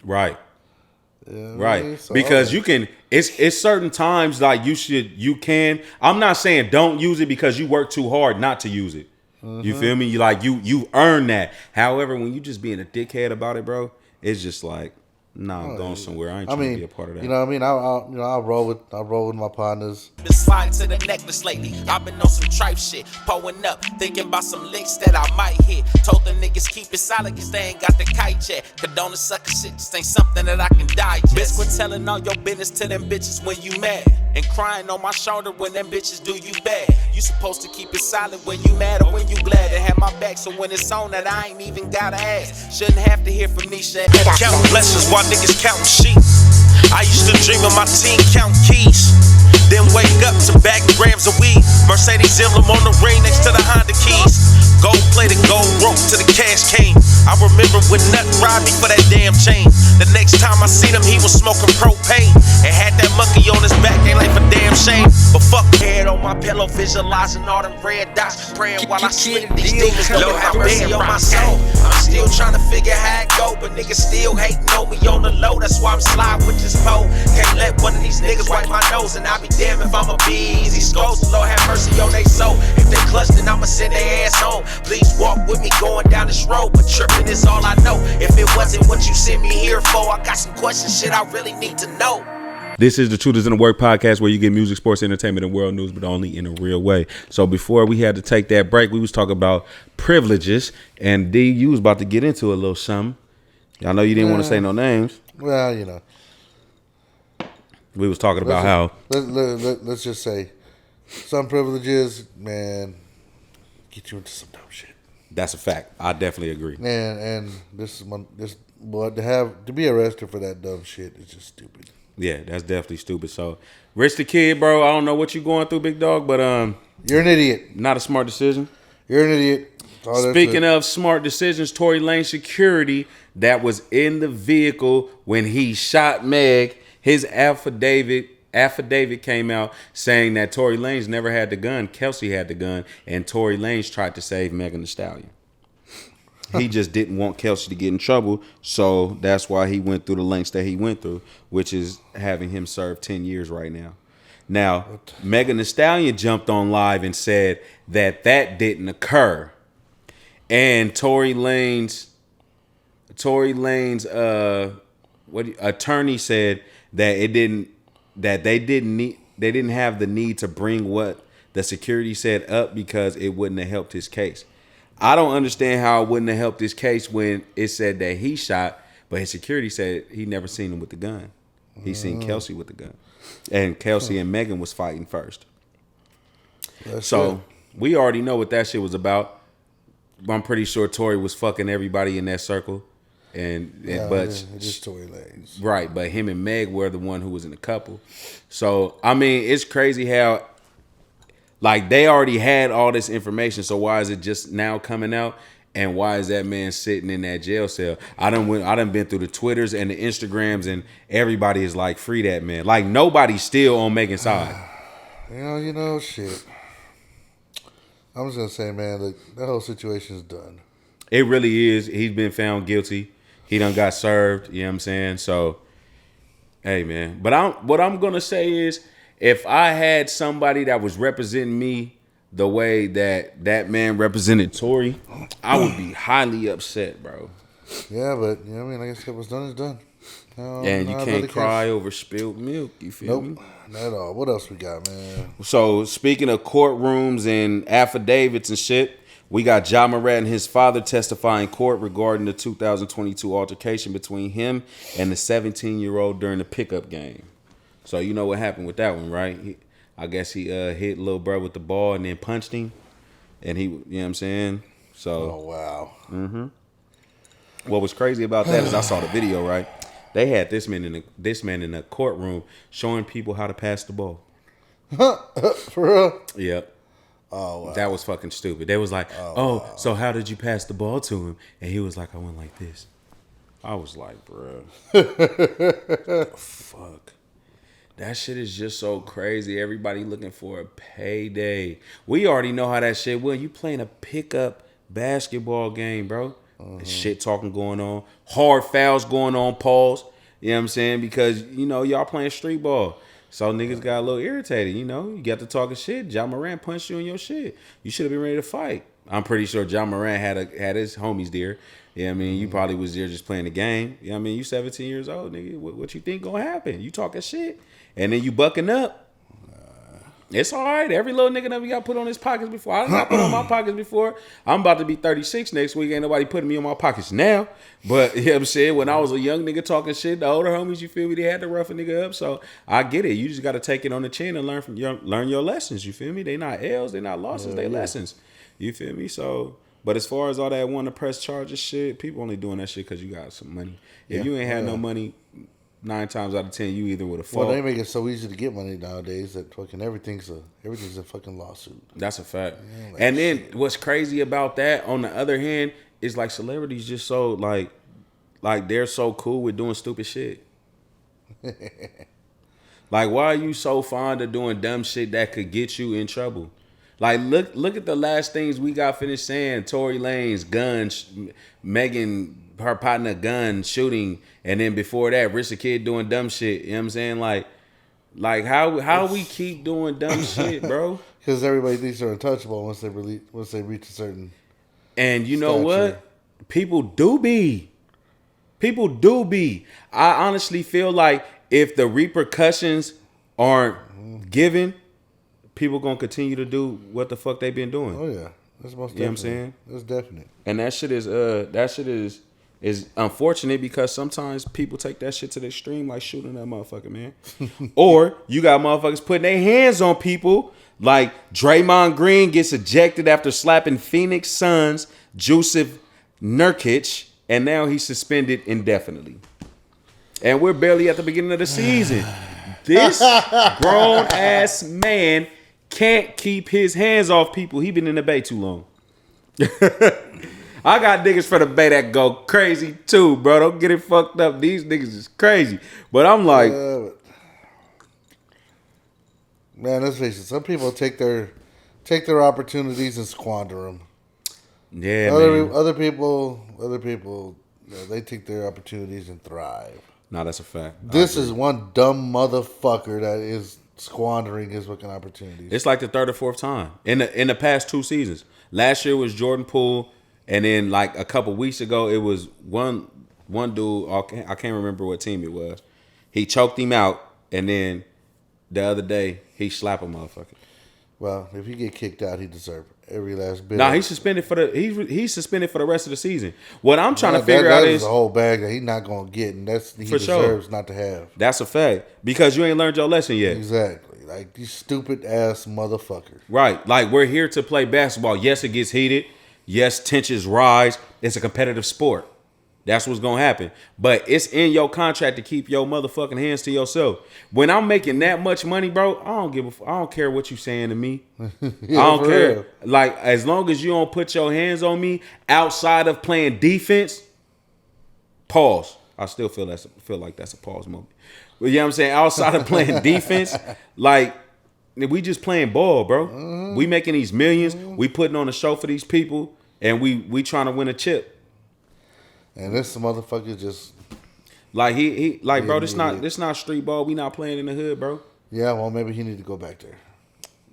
Right. Right. I mean? So, Because you can, it's certain times like you can. I'm not saying don't use it because you work too hard not to use it. You feel me? You earn that. However, when you just being a dickhead about it, bro, it's just like, Nah, I'm going somewhere. I ain't trying to be a part of that. You know what I mean? I roll with my partners. Been sliding to the necklace lately. I've been on some tripe shit. Pulling up, thinking about some licks that I might hit. Told the niggas keep it solid, cause they ain't got the kite yet. Condone the sucker shit, just ain't something that I can digest. Bitch, quit telling all your business to them bitches when you mad. And crying on my shoulder when them bitches do you bad. You supposed to keep it silent when you mad or when you glad to have my back. So when it's on that I ain't even gotta ask. Shouldn't have to hear from Nisha. Count blessings while niggas counting sheep. I used to dream of my team count keys. Then wake up to bag grams of weed. Mercedes emblem on the ring next to the Honda keys. Gold plated, gold rope till the cash came. I remember when Nut robbed me for that damn chain. The next time I seen him, he was smoking propane and had that monkey on his back, ain't like for damn shame. But fuck, head on my pillow, visualizing all them red dots, praying while I sleep. These demons don't have mercy on my soul. I'm still trying to figure how it go, but niggas still hating on me on the low. That's why I'm sliding with this pole. Can't let one of these niggas wipe my nose, and I be damn if I'ma be easy. Skulls, the Lord have mercy on they soul. If they clutch, then I'ma send their ass home. Please walk with me going down this road, but tripping is all I know. If it wasn't what you sent me here for, I got some questions, shit I really need to know. This is the Truth is in the Work podcast, where you get music, sports, entertainment, and world news, but only in a real way. So before we had to take that break, we was talking about privileges, and D, you was about to get into a little something. I know you didn't want to say no names. Well, you know, we was talking about how let's just say some privileges, man, get you into some dumb shit. that's a fact. I definitely agree. And to be arrested for that dumb shit is just stupid. Yeah, that's definitely stupid. So, Rich the Kid, bro, I don't know what you going through, big dog, but you're an idiot. Not a smart decision. You're an idiot. Speaking of smart decisions, Tory Lanez security that was in the vehicle when he shot Meg, his affidavit came out saying that Tory Lanez never had the gun. Kelsey had the gun, and Tory Lanez tried to save Megan Thee Stallion. He just didn't want Kelsey to get in trouble, so that's why he went through the lengths that he went through, which is having him serve 10 years right now. Now, Megan Thee Stallion jumped on live and said that didn't occur. And Tory Lanez attorney said that they didn't have the need to bring what the security said up because it wouldn't have helped his case. I don't understand how it wouldn't have helped his case when it said that he shot, but his security said he never seen him with the gun. He seen Kelsey with the gun. And Kelsey and Megan was fighting first. We already know what that shit was about. I'm pretty sure Tory was fucking everybody in that circle. But just Tory Lanez. Right, but him and Meg were the one who was in the couple. So, I mean, it's crazy how like they already had all this information, so why is it just now coming out? And why is that man sitting in that jail cell? I done been through the Twitters and the Instagrams, and everybody is like, free that man. Like nobody's still on Megan's side. You know, shit. I'm just gonna say, man, that whole situation is done. It really is. He's been found guilty. He done got served. You know what I'm saying? So, hey, man. But what I'm gonna say is, if I had somebody that was representing me the way that man represented Tory, I would be highly upset, bro. Yeah, but you know what I mean? I guess what's done is done. And you can't cry over spilled milk. You feel me? Not at all. What else we got, man? So speaking of courtrooms and affidavits and shit, we got Ja Morant and his father testifying in court regarding the 2022 altercation between him and the 17-year-old during the pickup game. So you know what happened with that one, right? I guess he hit little bro with the ball and then punched him, and you know what I'm saying? So. Oh wow. Mm-hmm. What was crazy about that is I saw the video, right? They had this man in the courtroom showing people how to pass the ball. For real? Yep. Oh wow. That was fucking stupid. They was like, wow. So how did you pass the ball to him? And he was like, I went like this. I was like, bro. Fuck. That shit is just so crazy. Everybody looking for a payday. We already know how that shit went. You playing a pickup basketball game, bro. Shit talking going on. Hard fouls going on, pause. You know what I'm saying? Because, y'all playing street ball. So niggas got a little irritated, you know. You got to talking shit. John Moran punched you in your shit. You should have been ready to fight. I'm pretty sure John Moran had his homies there. Yeah, I mean, you probably was there just playing the game. Yeah, I mean, you 17 years old, nigga. What you think gonna happen? You talking shit, and then you bucking up. It's all right. Every little nigga never got put on his pockets before. I got put on my pockets before. I'm about to be 36 next week. Ain't nobody putting me on my pockets now. But, you know what I'm saying? When I was a young nigga talking shit, the older homies, you feel me, they had to rough a nigga up. So, I get it. You just got to take it on the chin and learn your lessons. You feel me? They not L's. They not losses. They lessons. You feel me? So, but as far as all that want to press charges shit, people only doing that shit because you got some money. If you ain't had no money, 9 times out of 10, you either would have fought. Well, they make it so easy to get money nowadays that fucking everything's a fucking lawsuit. That's a fact. Yeah, like and then what's crazy about that, on the other hand, is like celebrities just so like they're so cool with doing stupid shit. Like, why are you so fond of doing dumb shit that could get you in trouble? Like, look at the last things we got finished saying. Tory Lanez, guns, Megan, her partner, gun, shooting, and then before that, Rich Kid doing dumb shit. You know what I'm saying? Like how we keep doing dumb shit, bro? Because everybody thinks they're untouchable once they reach a certain. And you know stature. what? People do be. I honestly feel like if the repercussions aren't given, people gonna continue to do what the fuck they been doing. Oh yeah, that's most. You know what I'm saying? That's definite. And that shit is unfortunate because sometimes people take that shit to the extreme, like shooting that motherfucker, man. Or you got motherfuckers putting their hands on people, like Draymond Green gets ejected after slapping Phoenix Suns Jusuf Nurkic, and now he's suspended indefinitely. And we're barely at the beginning of the season. This grown ass man can't keep his hands off people. He been in the Bay too long. I got niggas from the Bay that go crazy too, bro. Don't get it fucked up. These niggas is crazy. But I'm like, man, let's face it. Some people take their opportunities and squander them. yeah, man. Other people, they take their opportunities and thrive. Nah, that's a fact. This is one dumb motherfucker that is squandering his fucking opportunities. It's like the third or fourth time in the past 2 seasons. Last year was Jordan Poole, and then like a couple weeks ago it was one dude. I can't remember what team it was. He choked him out, and then the other day he slapped a motherfucker. Well, if he get kicked out, he deserves every last bit. Nah, he's suspended for he's suspended for the rest of the season. What I'm trying to figure out is the whole bag that he's not gonna get, and he deserves not to have. That's a fact, because you ain't learned your lesson yet. Exactly, like these stupid ass motherfuckers. Right, like we're here to play basketball. Yes, it gets heated. Yes, tensions rise. It's a competitive sport. That's what's gonna happen. But it's in your contract to keep your motherfucking hands to yourself. When I'm making that much money, bro, I don't care what you saying to me. Yeah, I don't care. real. Like, as long as you don't put your hands on me outside of playing defense, pause. I still feel like that's a pause moment. But you know what I'm saying? Outside of playing defense, like, we just playing ball, bro. Mm-hmm. We making these millions. We putting on a show for these people, and we trying to win a chip. And this motherfucker just Like bro, this not street ball. We not playing in the hood, bro. yeah. Well, maybe he need to go back there.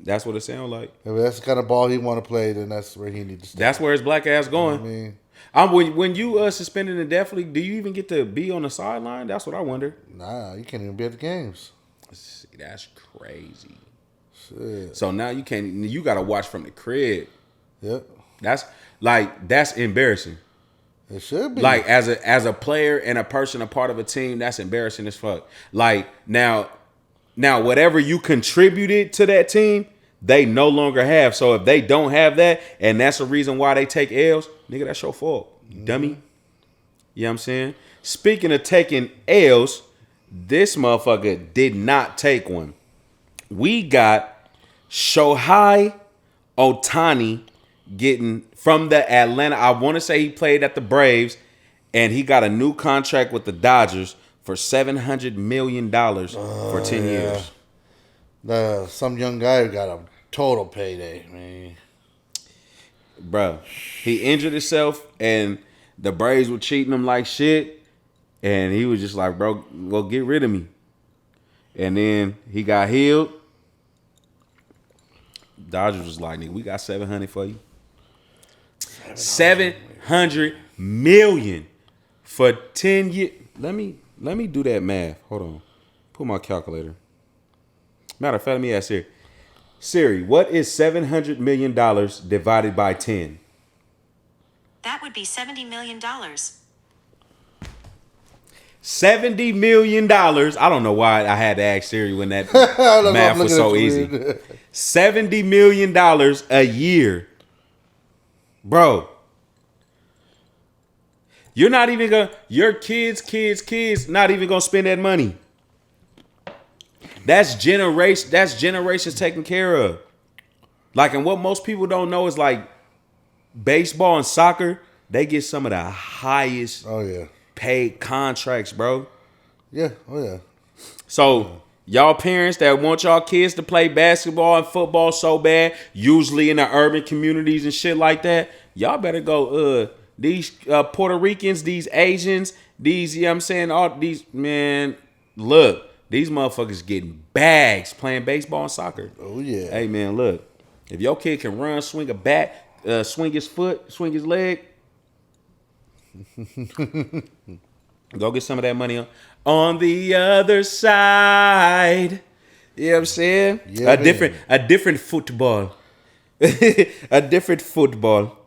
That's what it sounds like. If that's the kind of ball he want to play, then that's where he need to stay. That's where his black ass going. I mean, When you suspended indefinitely, do you even get to be on the sideline? That's what I wonder. nah, you can't even be at the games. See, that's crazy. Shit. So now you gotta watch from the crib. Yep. That's embarrassing. It should be. Like, as a player and a person, a part of a team, that's embarrassing as fuck. Like, now whatever you contributed to that team, they no longer have. So if they don't have that, and that's the reason why they take L's, nigga, that's your fault, you dummy. You know what I'm saying? Speaking of taking L's, this motherfucker did not take one. We got Shohei Ohtani getting from the Atlanta. I want to say he played at the Braves, and he got a new contract with the Dodgers for $700 million for 10 years. Some young guy got a total payday, man. Bro, he injured himself, and the Braves were cheating him like shit, and he was just like, bro, well, get rid of me. And then he got healed. Dodgers was like, nigga, we got 700 for you. 700 million for 10 years. Let me do that math. Hold on. Put my calculator. Matter of fact, let me ask Siri. Siri, what is $700 million divided by 10? That would be $70 million. $70 million. I don't know why I had to ask Siri when that math was so easy. $70 million a year. Bro. You're not even gonna, your kids, not even gonna spend that money. That's generations taken care of. Like, and what most people don't know is like baseball and soccer, they get some of the highest paid contracts, bro. Yeah, oh yeah. So y'all parents that want y'all kids to play basketball and football so bad, usually in the urban communities and shit like that, y'all better go, these Puerto Ricans, these Asians, these, you know what I'm saying, all these, man, look, these motherfuckers getting bags playing baseball and soccer. Oh yeah. Hey man, look, if your kid can run, swing a bat, swing his foot, swing his leg, go get some of that money on the other side. You know what I'm saying? Yeah, a different football. A different football.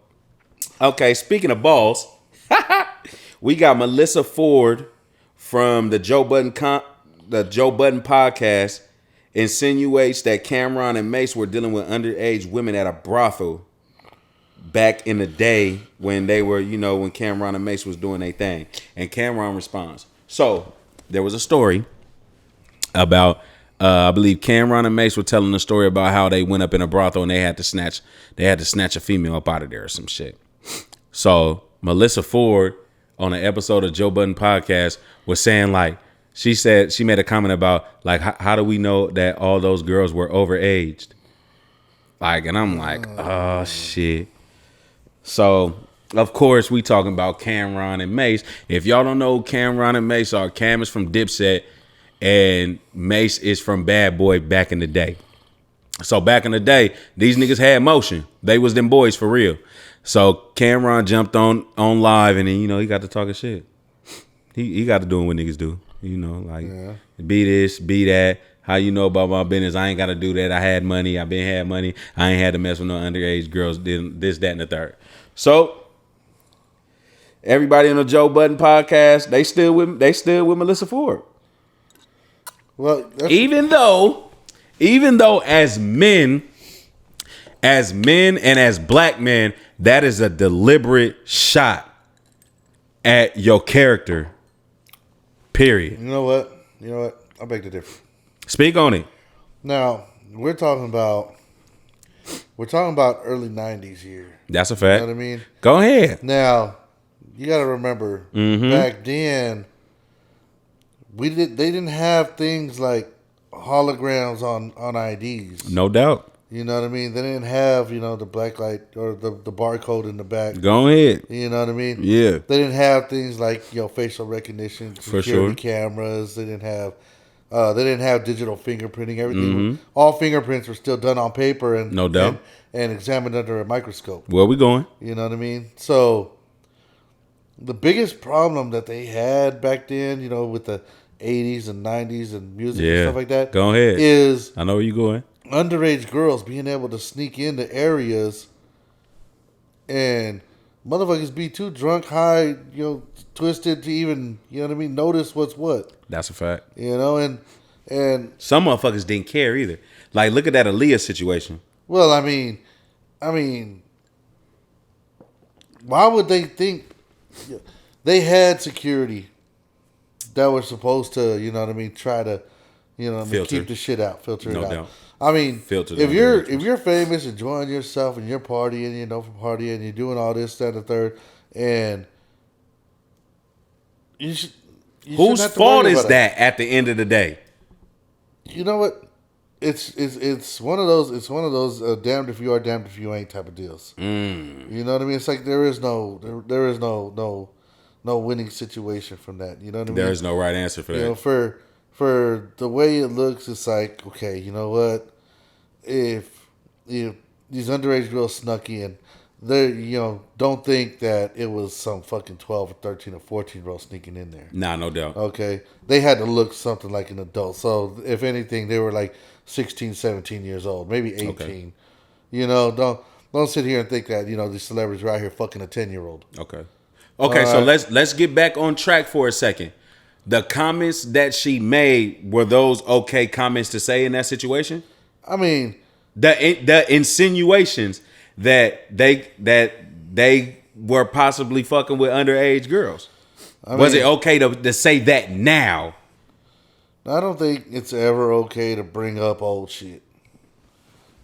Okay, speaking of balls, we got Melissa Ford from the Joe Budden podcast insinuates that Cameron and Mace were dealing with underage women at a brothel back in the day when they were, you know, when Cameron and Mace was doing their thing. And Cameron responds. So there was a story about, I believe Cameron and Mace were telling a story about how they went up in a brothel and they had to snatch a female up out of there or some shit. So Melissa Ford on an episode of Joe Budden podcast was saying, like, she said, she made a comment about, like, how do we know that all those girls were overaged? Like, and I'm like, oh shit. So of course we talking about Cameron and Mace. If y'all don't know who Cameron and Mace are, Cam is from Dipset and Mace is from Bad Boy back in the day. So back in the day, these niggas had motion. They was them boys for real. So Cameron jumped on live and then, you know, he got to talking shit. He got to doing what niggas do. You know, like, be this, be that. How you know about my business? I ain't got to do that. I had money. I been had money. I ain't had to mess with no underage girls. Did this, that, and the third. So everybody on the Joe Budden podcast, they still with Melissa Ford. Well, even though as men and as black men, that is a deliberate shot at your character. Period. You know what? I beg to differ. Speak on it. Now, we're talking about early 90s here. That's a fact. You know what I mean? Go ahead. Now, you got to remember, back then, they didn't have things like holograms on IDs. No doubt. You know what I mean? They didn't have, you know, the black light or the barcode in the back. Go ahead. You know what I mean? Yeah. They didn't have things like, you know, facial recognition, security cameras. They didn't have digital fingerprinting. Everything, all fingerprints were still done on paper and no doubt and examined under a microscope. Where we going? You know what I mean? So the biggest problem that they had back then, you know, with the 80s and 90s and music and stuff like that. Go ahead. Is I know where you're going. Underage girls being able to sneak into areas and motherfuckers be too drunk, high, you know, twisted to even, you know what I mean, notice what's what. That's a fact. You know, and some motherfuckers didn't care either. Like, look at that Aaliyah situation. Well, I mean, why would they think they had security that were supposed to, you know what I mean, try to, you know what I mean, keep the shit out, filter it out. Doubt. I mean, if you're famous, enjoying yourself and you're partying, you know, and you're doing all this, that, and the third, and you should. Whose fault is that at the end of the day? You know what? It's one of those damned if you are, damned if you ain't type of deals. You know what I mean? It's like there is no winning situation from that. You know what I mean? There is no right answer for that. You know, for the way it looks, it's like, okay, you know what? If these underage girls snuck in, they don't think that it was some fucking 12 or 13 or 14-year-old sneaking in there. Nah, no doubt. Okay, they had to look something like an adult. So if anything, they were like 16, 17 years old, maybe 18. Okay. Don't sit here and think that these celebrities are out here fucking a 10-year-old. Okay. Okay, so let's get back on track for a second. The comments that she made, were those okay comments to say in that situation? I mean, The insinuations that they were possibly fucking with underage girls. Was it okay to say that now? I don't think it's ever okay to bring up old shit.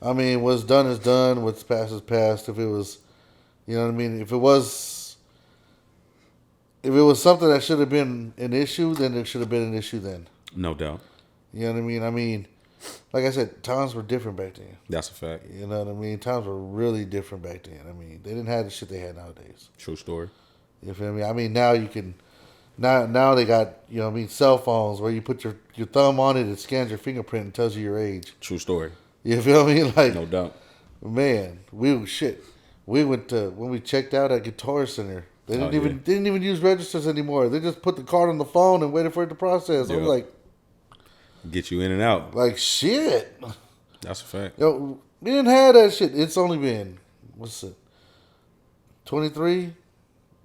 I mean, what's done is done. What's past is past. If it was, you know what I mean? If it was something that should have been an issue, then it should have been an issue then. No doubt. You know what I mean? I mean, like I said, times were different back then. That's a fact. You know what I mean? Times were really different back then. I mean, they didn't have the shit they had nowadays. True story. You feel me? I mean, now you can, now they got, cell phones where you put your thumb on it, it scans your fingerprint and tells you your age. True story. You feel me? Like, No doubt. man, we went to, when we checked out at Guitar Center, they didn't even use registers anymore. They just put the card on the phone and waited for it to process. I was like, get you in and out. like, shit. That's a fact. Yo, we didn't have that shit. It's only been, 23?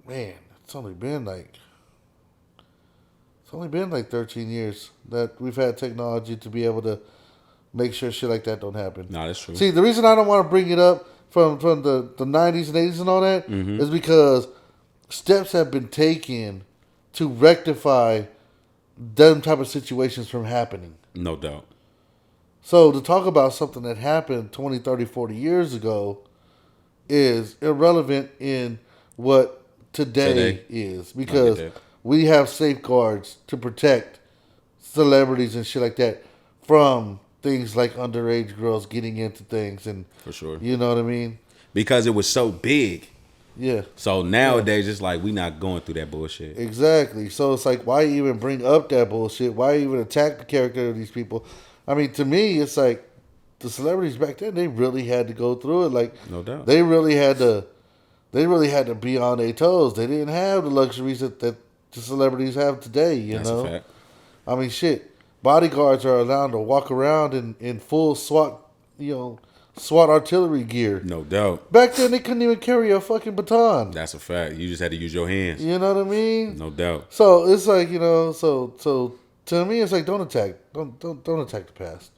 Man, it's only been like 13 years that we've had technology to be able to make sure shit like that don't happen. Nah, that's true. See, the reason I don't want to bring it up from the 90s and 80s and all that is because steps have been taken to rectify them type of situations from happening. No doubt. So to talk about something that happened 20, 30, 40 years ago is irrelevant in what today is, because we have safeguards to protect celebrities and shit like that from things like underage girls getting into things, and For sure. you know what I mean? Because it was so big. Yeah. So nowadays, it's like we not going through that bullshit. Exactly. So it's like, why even bring up that bullshit? Why even attack the character of these people? I mean, to me, it's like the celebrities back then, they really had to go through it. Like, No doubt. They really had to be on their toes. They didn't have the luxuries that the celebrities have today, you That's know? a fact. I mean, shit. Bodyguards are allowed to walk around in full SWAT artillery gear. No doubt. Back then, they couldn't even carry a fucking baton. That's a fact. You just had to use your hands. You know what I mean? No doubt. So it's like, so to me, it's like, don't attack the past.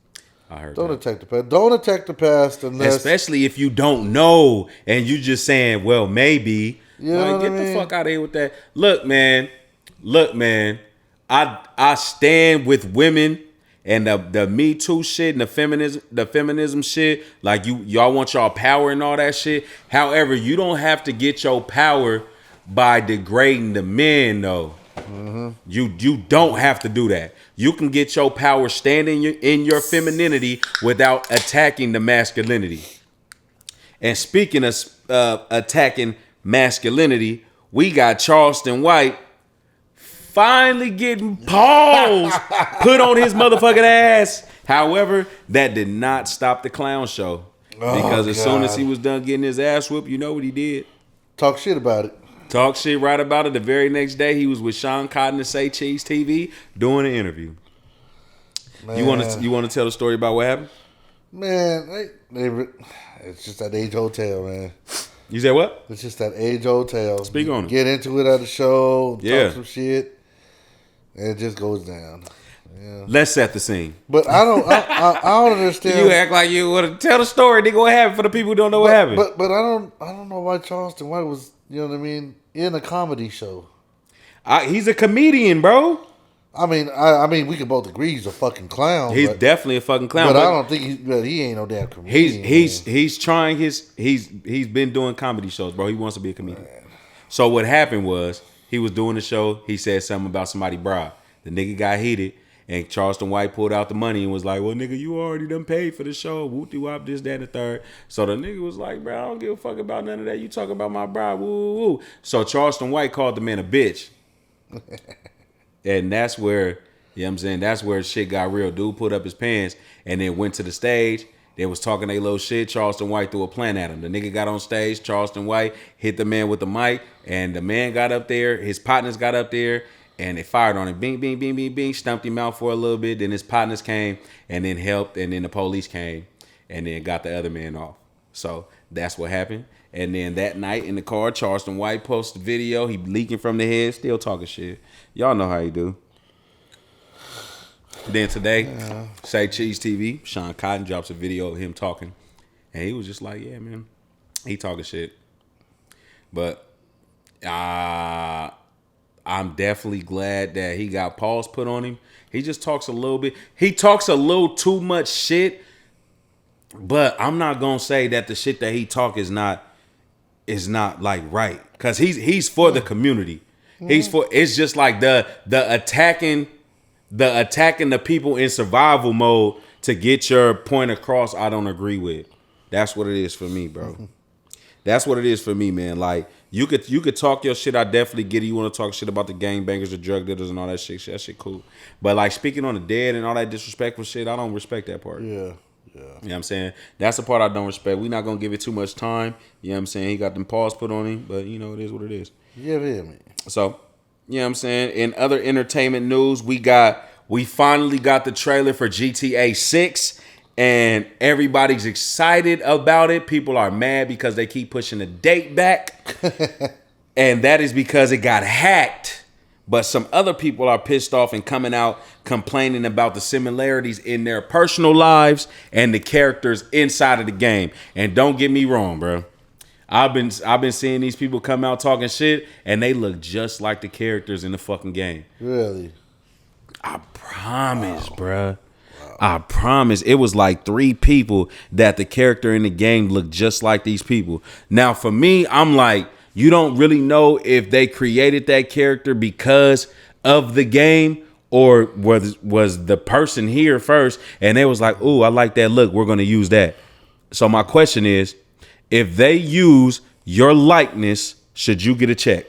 I heard Don't that. attack the past. Don't attack the past unless, Especially if you don't know and you just saying, well, maybe. You know what get I the mean? fuck out of here with that. Look, man. I stand with women and the Me Too shit and the feminism shit. Like y'all want y'all power and all that shit. However, you don't have to get your power by degrading the men, though. You don't have to do that. You can get your power standing in your femininity without attacking the masculinity. And speaking of attacking masculinity, we got Charleston White finally getting paws put on his motherfucking ass. However, that did not stop the clown show. Because as soon as he was done getting his ass whooped, you know what he did? talk shit about it. Talk shit right about it. The very next day, he was with Sean Cotton and Say Cheese TV doing an interview. Man. You want to tell the story about what happened? Man, it's just that age-old tale, man. You said what? It's just that age-old tale. Speak on it. Get into it at the show, Yeah. talk some shit, and it just goes down. Yeah. Let's set the scene. But I don't understand. You act like you want to tell the story. Nigga, what happened for the people who don't know what happened? But I don't know why Charleston White was, you know what I mean, in a comedy show. He's a comedian, bro. I mean, we can both agree he's a fucking clown. He's definitely a fucking clown. But I don't think he ain't no damn comedian. He's trying he's been doing comedy shows, bro. He wants to be a comedian. Man. So what happened was he was doing the show. He said something about somebody bra. The nigga got heated, and Charleston White pulled out the money and was like, "Well, nigga, you already done paid for the show. Whoop de wop, this, that, and the third." So the nigga was like, "Bro, I don't give a fuck about none of that. You talking about my bra? Woo, woo, woo." So Charleston White called the man a bitch. And that's where You know what I'm saying? That's where shit got real. Dude put up his pants and then went to the stage. They was talking they little shit. Charleston White threw a plant at him. The nigga got on stage. Charleston White hit the man with the mic. And the man got up there. His partners got up there. And they fired on him. Bing, bing, bing, bing, bing. Stumped him out for a little bit. Then his partners came and then helped. And then the police came and then got the other man off. So that's what happened. And then that night in the car, Charleston White posted a video. He leaking from the head. Still talking shit. Y'all know how he do. Then today, Say Cheese TV, Sean Cotton drops a video of him talking. And he was just like, yeah, man. He talking shit. But I'm definitely glad that he got pause put on him. He just talks a little bit. He talks a little too much shit. But I'm not going to say that the shit that he talk is not like right. Because he's for the community. He's for, it's just like the attacking the people in survival mode to get your point across. I don't agree with. That's what it is for me, bro. That's what it is for me, man. Like you could talk your shit. I definitely get it. You want to talk shit about the gangbangers, the drug dealers, and all that shit. That shit cool. But like speaking on the dead and all that disrespectful shit, I don't respect that part. Yeah. You know what I'm saying? That's the part I don't respect. We're not gonna give it too much time. You know what I'm saying? He got them paws put on him, but you know, it is what it is. Yeah, man. So, you know what I'm saying? In other entertainment news, we finally got the trailer for GTA 6, and everybody's excited about it. People are mad because they keep pushing the date back. And that is because it got hacked. But some other people are pissed off and coming out complaining about the similarities in their personal lives and the characters inside of the game. And don't get me wrong, bro. I've been seeing these people come out talking shit, and they look just like the characters in the fucking game. Really? I promise, bruh. I promise. It was like 3 people that the character in the game looked just like these people. Now, for me, I'm like, you don't really know if they created that character because of the game or was the person here first and they was like, ooh, I like that look. We're going to use that. So my question is, if they use your likeness, should you get a check?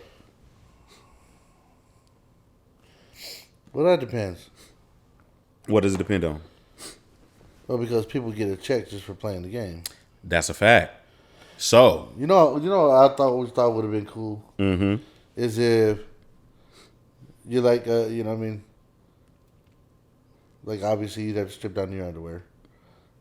Well, that depends. What does it depend on? Well, because people get a check just for playing the game. That's a fact. So You know what I thought would have been cool is if you like you know what I mean, like obviously you'd have to strip down your underwear,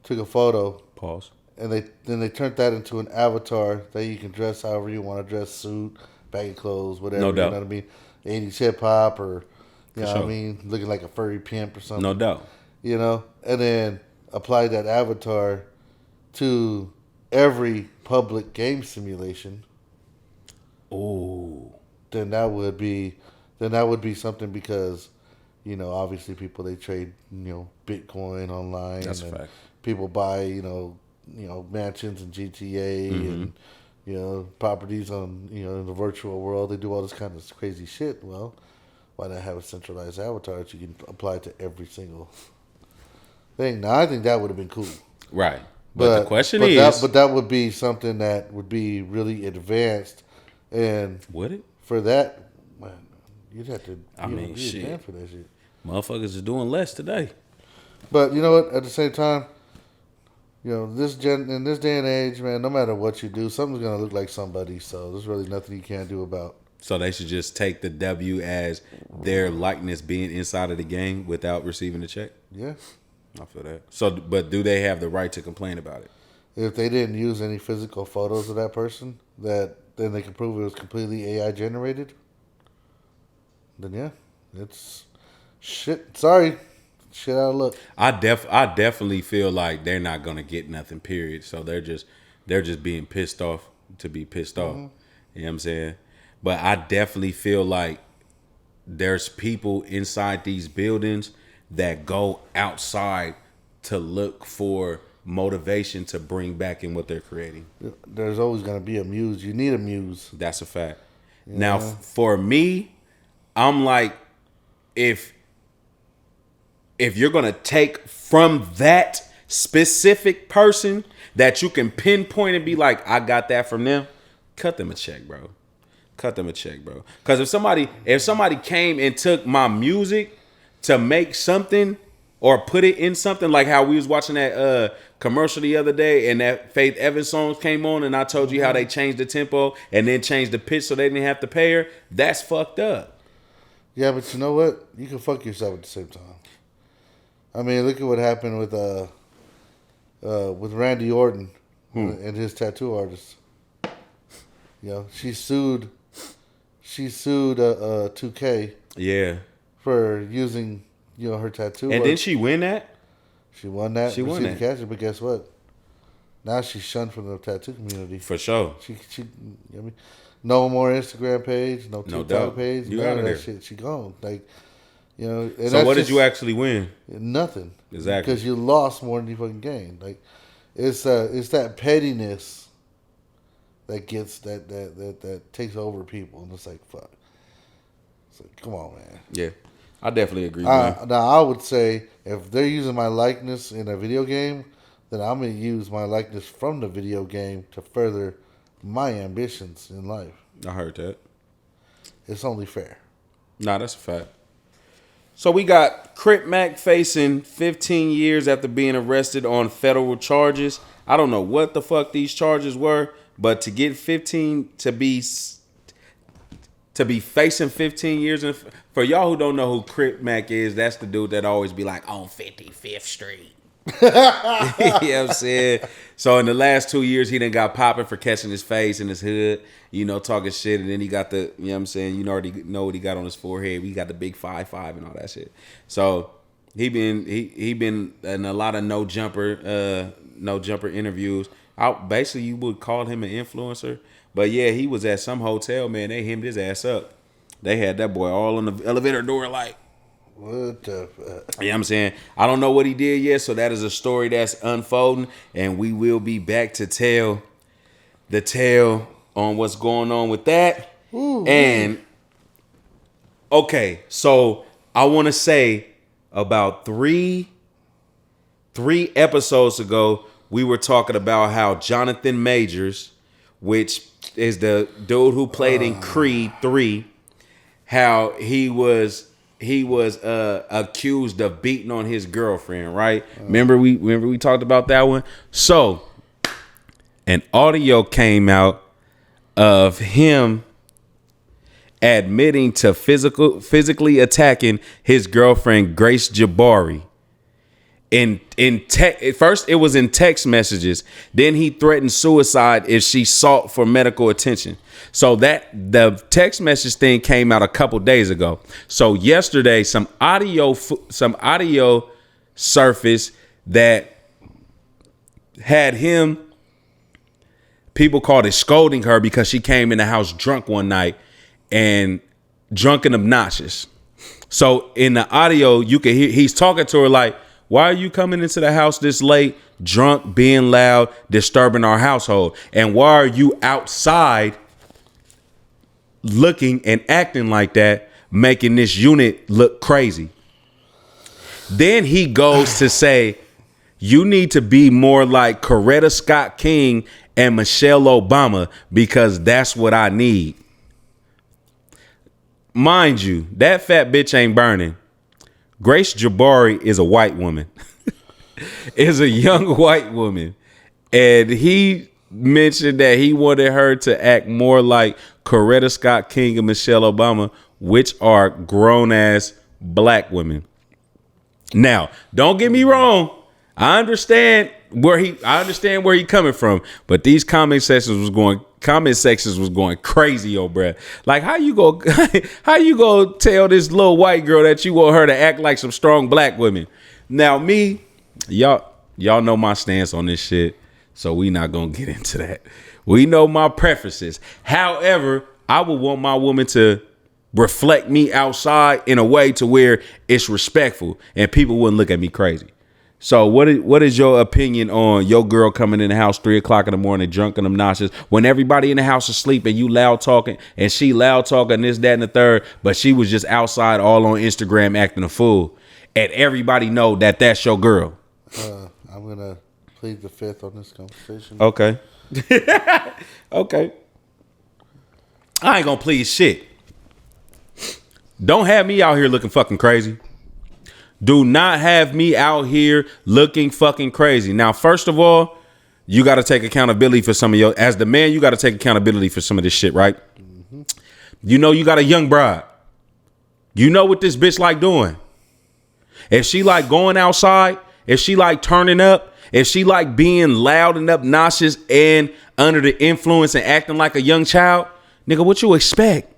took a photo, pause, and they turned that into an avatar that you can dress however you want to dress, suit, baggy clothes, whatever. No doubt. You know what I mean, 80s hip hop or you know For what sure. I mean, looking like a furry pimp or something. No doubt. You know, and then apply that avatar to every public game simulation. Ooh. Then that would be something because, you know, obviously people they trade, you know, Bitcoin online. That's a and fact. People buy, you know, mansions in GTA and you know properties on in the virtual world. They do all this kind of crazy shit. Well, why not have a centralized avatar that you can apply to every single thing? Now I think that would have been cool. Right. But the question is... that would be something that would be really advanced. And would it? For that, man, you'd have to be shit. advanced for that shit. Motherfuckers is doing less today. But you know what? At the same time, you know, in this day and age, man, no matter what you do, something's going to look like somebody. So there's really nothing you can do about. So they should just take the W as their likeness being inside of the game without receiving a check? Yeah. I feel that. So, but do they have the right to complain about it? If they didn't use any physical photos of that person, then they can prove it was completely AI generated. Then yeah, it's shit. Sorry, shit out of luck. I definitely feel like they're not gonna get nothing. Period. So they're just being pissed off to be pissed off. You know what I'm saying? But I definitely feel like there's people inside these buildings that go outside to look for motivation to bring back in what they're creating. There's always going to be a muse. You need a muse. That's a fact. Yeah. Now, for me, I'm like, if you're going to take from that specific person that you can pinpoint and be like, I got that from them, cut them a check, bro. Cut them a check, bro. Because if somebody came and took my music to make something or put it in something, like how we was watching that commercial the other day and that Faith Evans song came on and I told you how they changed the tempo and then changed the pitch so they didn't have to pay her. That's fucked up. Yeah, but you know what? You can fuck yourself at the same time. I mean, look at what happened with Randy Orton and his tattoo artist. You know, she sued 2K Yeah. for using, her tattoo. And didn't she win that? She won that. She won that. Cash, but guess what? Now she's shunned from the tattoo community. For sure. She I mean, no more Instagram page, no TikTok page, you none out of of that there. shit. She gone. Like, and So what did you actually win? Nothing. Exactly. Because you lost more than you fucking gained. Like, it's that pettiness that gets that takes over people, and it's like, fuck. It's like, come on, man. Yeah. I definitely agree, man. Now, I would say if they're using my likeness in a video game, then I'm going to use my likeness from the video game to further my ambitions in life. I heard that. It's only fair. Nah, that's a fact. So we got Crip Mac facing 15 years after being arrested on federal charges. I don't know what the fuck these charges were, but to get 15 to be facing 15 years, and for y'all who don't know who Crip Mac is, that's the dude that always be like on 55th Street. You know what I'm saying? So in the last 2 years, he done got popping for catching his face in his hood, talking shit, and then he got the, you know what I'm saying, you already know what he got on his forehead. We got the big 5'5" and all that shit. So he been in a lot of no jumper interviews. Basically, you would call him an influencer. But yeah, he was at some hotel, man. They hemmed his ass up. They had that boy all on the elevator door like, what the fuck? You know what I'm saying? I don't know what he did yet, so that is a story that's unfolding, and we will be back to tell the tale on what's going on with that. Ooh, and, okay, so I want to say about three episodes ago, we were talking about how Jonathan Majors, which is the dude who played in Creed 3, how he was accused of beating on his girlfriend, right? Remember we talked about that one? So an audio came out of him admitting to physically attacking his girlfriend Grace Jabari. First it was in text messages. Then he threatened suicide if she sought for medical attention. So that the text message thing came out a couple days ago. So yesterday, some audio surfaced that had him. People called it scolding her because she came in the house drunk one night and drunk and obnoxious. So in the audio, you can hear he's talking to her like, why are you coming into the house this late, drunk, being loud, disturbing our household? And why are you outside looking and acting like that, making this unit look crazy? Then he goes to say, you need to be more like Coretta Scott King and Michelle Obama because that's what I need. Mind you, that fat bitch ain't burning. Grace Jabari is a white woman, is a young white woman. And he mentioned that he wanted her to act more like Coretta Scott King and Michelle Obama, which are grown ass black women. Now, don't get me wrong. I understand where he coming from, but these comment sections was going crazy, yo, bruh. Like, how you go tell this little white girl that you want her to act like some strong black women? Now, me, y'all know my stance on this shit, so we not gonna get into that. We know my preferences. However, I would want my woman to reflect me outside in a way to where it's respectful and people wouldn't look at me crazy. So what is your opinion on your girl coming in the house 3 o'clock in the morning, drunk and obnoxious, when everybody in the house is asleep and you loud talking and she loud talking this, that, and the third, but she was just outside all on Instagram acting a fool, and everybody know that that's your girl? I'm gonna plead the fifth on this conversation. Okay. Okay. I ain't gonna plead shit. Don't have me out here looking fucking crazy. Do not have me out here looking fucking crazy. Now, first of all, you got to take accountability for some of your, as the man, you got to take accountability for some of this shit, right? Mm-hmm. You know, you got a young bride. You know what this bitch like doing. If she like going outside, if she like turning up, if she like being loud and obnoxious and under the influence and acting like a young child, nigga, what you expect?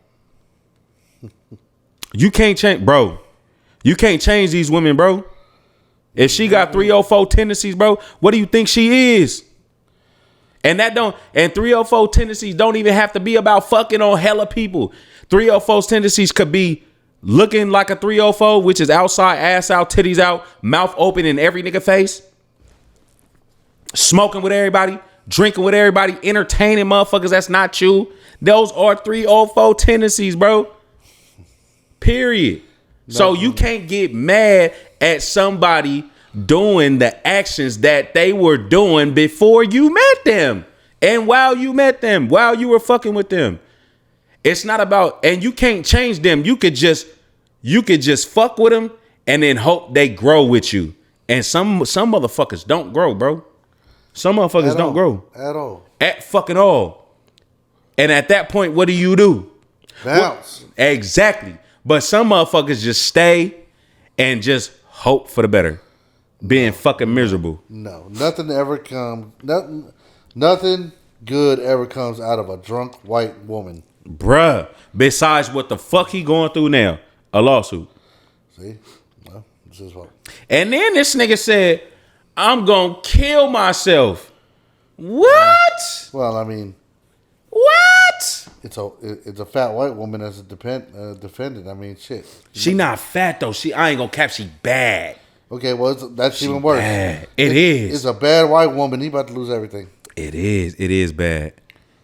You can't change, bro. You can't change these women, bro. If she got 304 tendencies, bro, what do you think she is? And 304 tendencies don't even have to be about fucking on hella people. 304 tendencies could be looking like a 304, which is outside, ass out, titties out, mouth open in every nigga face. Smoking with everybody, drinking with everybody, entertaining motherfuckers that's not you. Those are 304 tendencies, bro. Period. So you can't get mad at somebody doing the actions that they were doing before you met them. And while you met them, while you were fucking with them. It's not about, and you can't change them. You could just fuck with them and then hope they grow with you. And some motherfuckers don't grow, bro. Some motherfuckers don't grow. At all. At fucking all. And at that point, what do? Bounce. Exactly. But some motherfuckers just stay and just hope for the better. Being fucking miserable. No. Nothing ever comes. Nothing good ever comes out of a drunk white woman. Bruh. Besides what the fuck he going through now. A lawsuit. See? Well, this is what. And then this nigga said, I'm gonna kill myself. What? Well, I mean. What? It's a fat white woman as a defendant. I mean, shit. She not fat though. I ain't gonna cap. She bad. Okay, well that's even worse. Bad. It is. It's a bad white woman. He about to lose everything. It is. It is bad.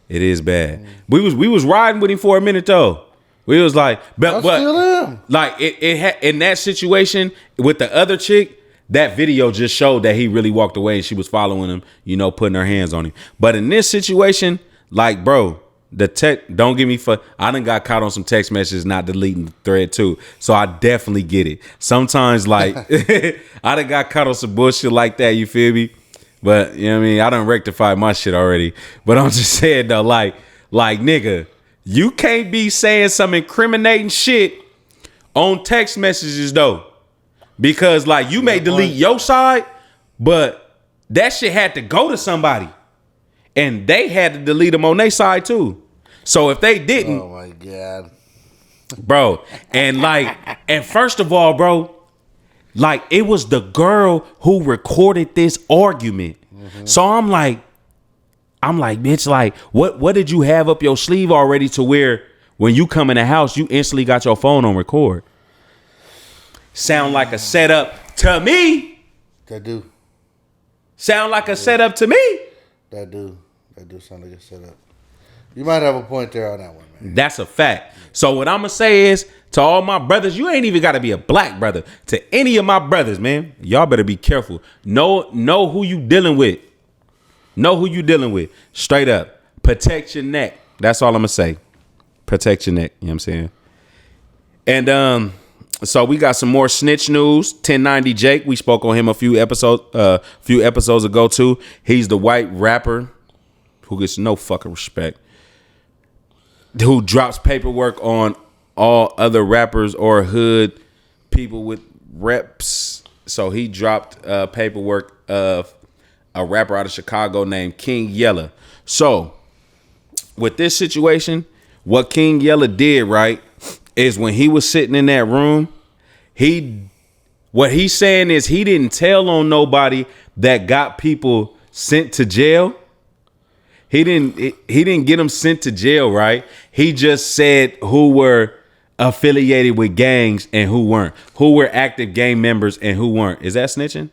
It is bad. We was riding with him for a minute though. We was like, but still am. Like it had in that situation with the other chick. That video just showed that he really walked away and she was following him, you know, putting her hands on him. But in this situation, like, bro, don't get me I done got caught on some text messages not deleting the thread too. So I definitely get it. Sometimes, like, I done got caught on some bullshit like that, you feel me? But, you know what I mean? I done rectified my shit already. But I'm just saying, though, like, nigga, you can't be saying some incriminating shit on text messages, though. Because, like, you may delete your side, but that shit had to go to somebody. And they had to delete them on their side, too. So if they didn't... Oh, my God. Bro, and first of all, bro, like, it was the girl who recorded this argument. Mm-hmm. So I'm like, bitch, like, what did you have up your sleeve already to where when you come in the house, you instantly got your phone on record? Sound like a setup to me. That do. Sound like a setup to me. That do sound like a setup. You might have a point there on that one, man. That's a fact. So what I'm going to say is, to all my brothers, you ain't even got to be a black brother. To any of my brothers, man, y'all better be careful. Know who you dealing with. Know who you dealing with. Straight up. Protect your neck. That's all I'm going to say. Protect your neck. You know what I'm saying? And, so we got some more snitch news. 1090 Jake, we spoke on him a few episodes ago too. He's the white rapper who gets no fucking respect, who drops paperwork on all other rappers or hood people with reps. So he dropped paperwork of a rapper out of Chicago named King Yella. So with this situation, what King Yella did, right, is when he was sitting in that room, what he's saying is he didn't tell on nobody that got people sent to jail. He didn't get them sent to jail, right? He just said who were affiliated with gangs and who weren't, who were active gang members and who weren't. Is that snitching?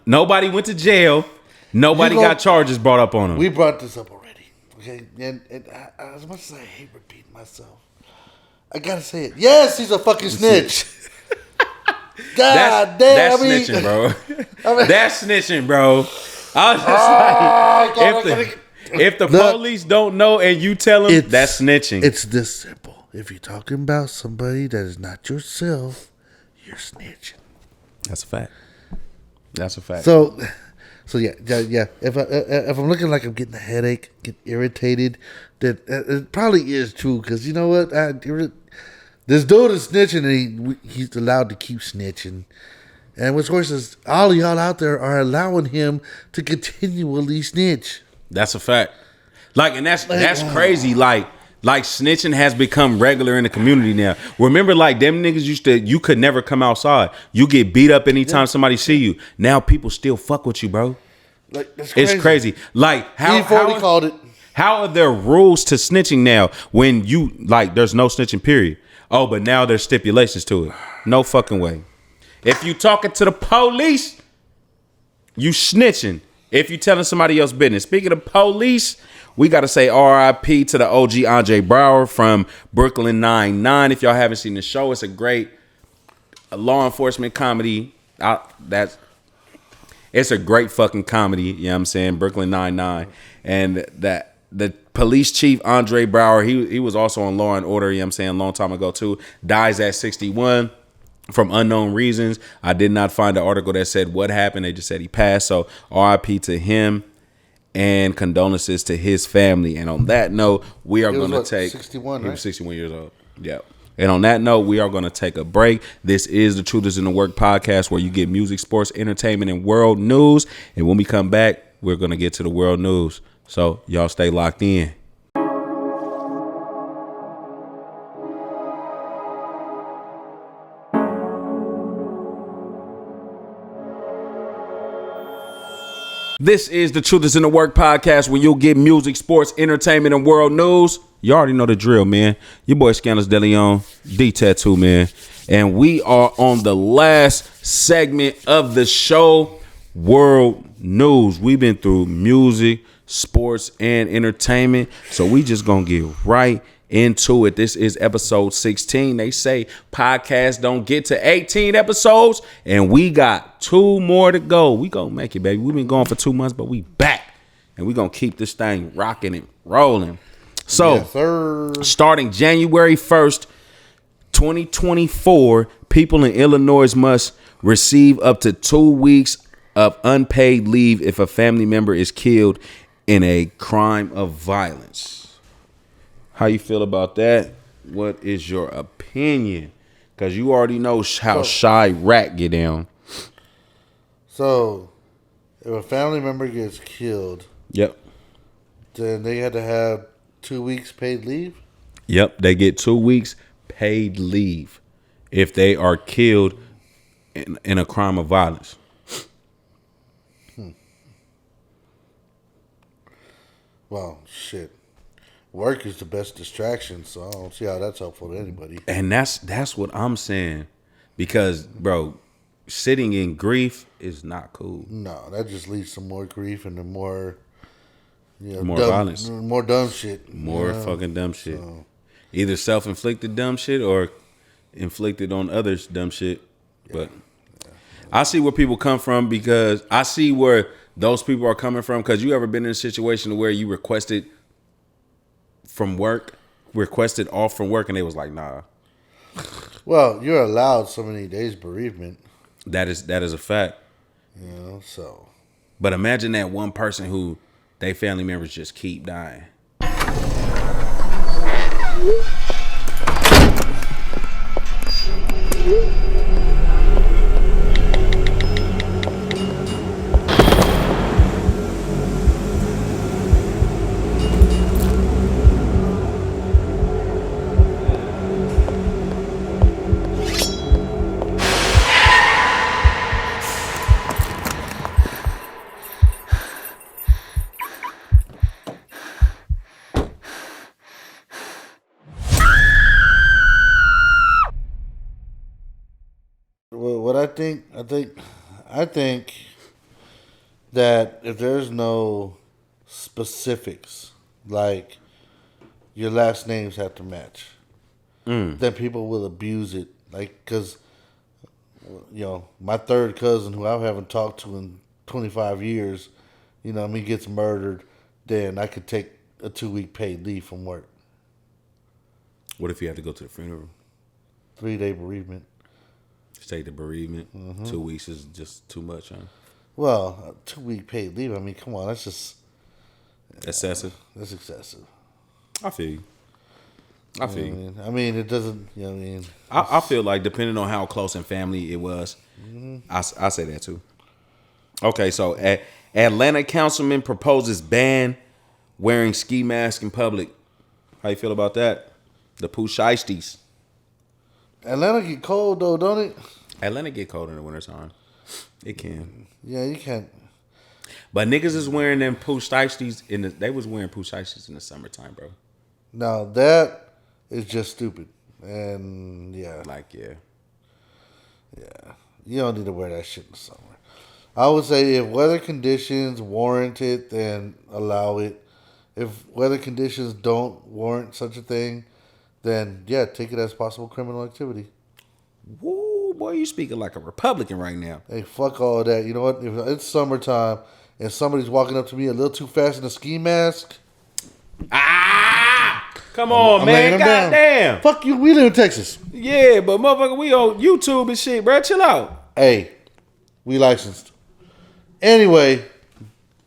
Nobody went to jail. Nobody got charges brought up on them. We brought this up already. Okay, and as much as I hate repeating myself, I gotta say it. Yes, he's a fucking snitch. God damn, that's snitching, bro. That's snitching, bro. I was just if the police don't know and you tell them, that's snitching. It's this simple. if you're talking about somebody that is not yourself, you're snitching. That's a fact. That's a fact. So yeah. If I'm looking like I'm getting a headache, get irritated, that it probably is true. Because you know what, this dude is snitching, and he's allowed to keep snitching. And what's worse is all of y'all out there are allowing him to continually snitch. That's a fact. Like, and that's crazy. Like snitching has become regular in the community now. Remember, like, them niggas you could never come outside. You get beat up anytime somebody see you. Now people still fuck with you, bro. Like, that's crazy. It's crazy. Like, how called it. How are there rules to snitching now when you, like, there's no snitching, period? Oh, but now there's stipulations to it. No fucking way. If you talking to the police, you snitching. If you telling somebody else's business. Speaking of police, we got to say R.I.P. to the OG Andre Brower from Brooklyn Nine-Nine. If y'all haven't seen the show, it's a great law enforcement comedy. It's a great fucking comedy. You know what I'm saying? Brooklyn Nine-Nine. And that the police chief, Andre Brower, he was also on Law and Order, you know what I'm saying, a long time ago too. Dies at 61. From unknown reasons. I did not find an article that said what happened. They just said he passed. So RIP to him and condolences to his family. And on that note, we are going to take 61, he right? was 61 years old. Yeah. And on that note, we are going to take a break. This is the Truth is in the Work podcast, where you get music, sports, entertainment, and world news. And when we come back, we're going to get to the world news. So y'all stay locked in. This is the Truth is in the Work podcast, where you'll get music, sports, entertainment, and world news. You already know the drill, man. Your boy Scanlouz DeLeon and DTattooMan. And we are on the last segment of the show, world news. We've been through music, sports, and entertainment. So we just going to get right into it. This is episode 16. They say podcasts don't get to 18 episodes, and we got 2 more to go. We gonna make it, baby. We've been going for 2 months, but we back, and we gonna keep this thing rocking and rolling. So, yes, starting January 1st, 2024, people in Illinois must receive up to 2 weeks of unpaid leave if a family member is killed in a crime of violence. How you feel about that? What is your opinion? Because you already know how Chirac get down. So, if a family member gets killed, Yep. then they had to have 2 weeks paid leave? Yep. They get 2 weeks paid leave if they are killed in a crime of violence. Well, shit. Work is the best distraction, so I don't see how that's helpful to anybody. And that's what I'm saying. Because, bro, sitting in grief is not cool. No, that just leads to more grief and more, More violence. more dumb shit. More fucking dumb shit. So. Either self-inflicted dumb shit or inflicted on others dumb shit. Yeah. But I see where people come from, because I see where those people are coming from. Because you ever been in a situation where you requested off from work, and they was like, nah. Well, you're allowed so many days bereavement. That is a fact. So. But imagine that one person who they family members just keep dying. What I think that if there's no specifics, like your last names have to match, then people will abuse it. Like, because, my third cousin, who I haven't talked to in 25 years, gets murdered, then I could take a 2 week paid leave from work. What if you had to go to the funeral? 3-day bereavement. Take the bereavement. 2 weeks is just too much, huh? Well, a 2-week paid leave. I mean, come on, that's just Excessive. that's excessive. I feel you. I mean, it doesn't. You know what I mean? I feel like depending on how close and family it was, I say that too. Okay, so Atlanta councilman proposes ban wearing ski mask in public. How you feel about that? The Pooh Shiesties. Atlanta get cold though, don't it? Atlanta get cold in the wintertime. It can. Yeah, you can't. But niggas is wearing them Pooh Shiesties they was wearing Pooh Shiesties in the summertime, bro. Now that is just stupid. And yeah, Yeah. you don't need to wear that shit in the summer. I would say if weather conditions warrant it, then allow it. If weather conditions don't warrant such a thing, then yeah, take it as possible criminal activity. Woo, boy, you speaking like a Republican right now. Hey, fuck all that. You know what? If it's summertime and somebody's walking up to me a little too fast in a ski mask, Come on, I'm man. laying them down. Goddamn. Fuck you. We live in Texas. Yeah, but motherfucker, we on YouTube and shit, bro. Chill out. Hey, we licensed. Anyway,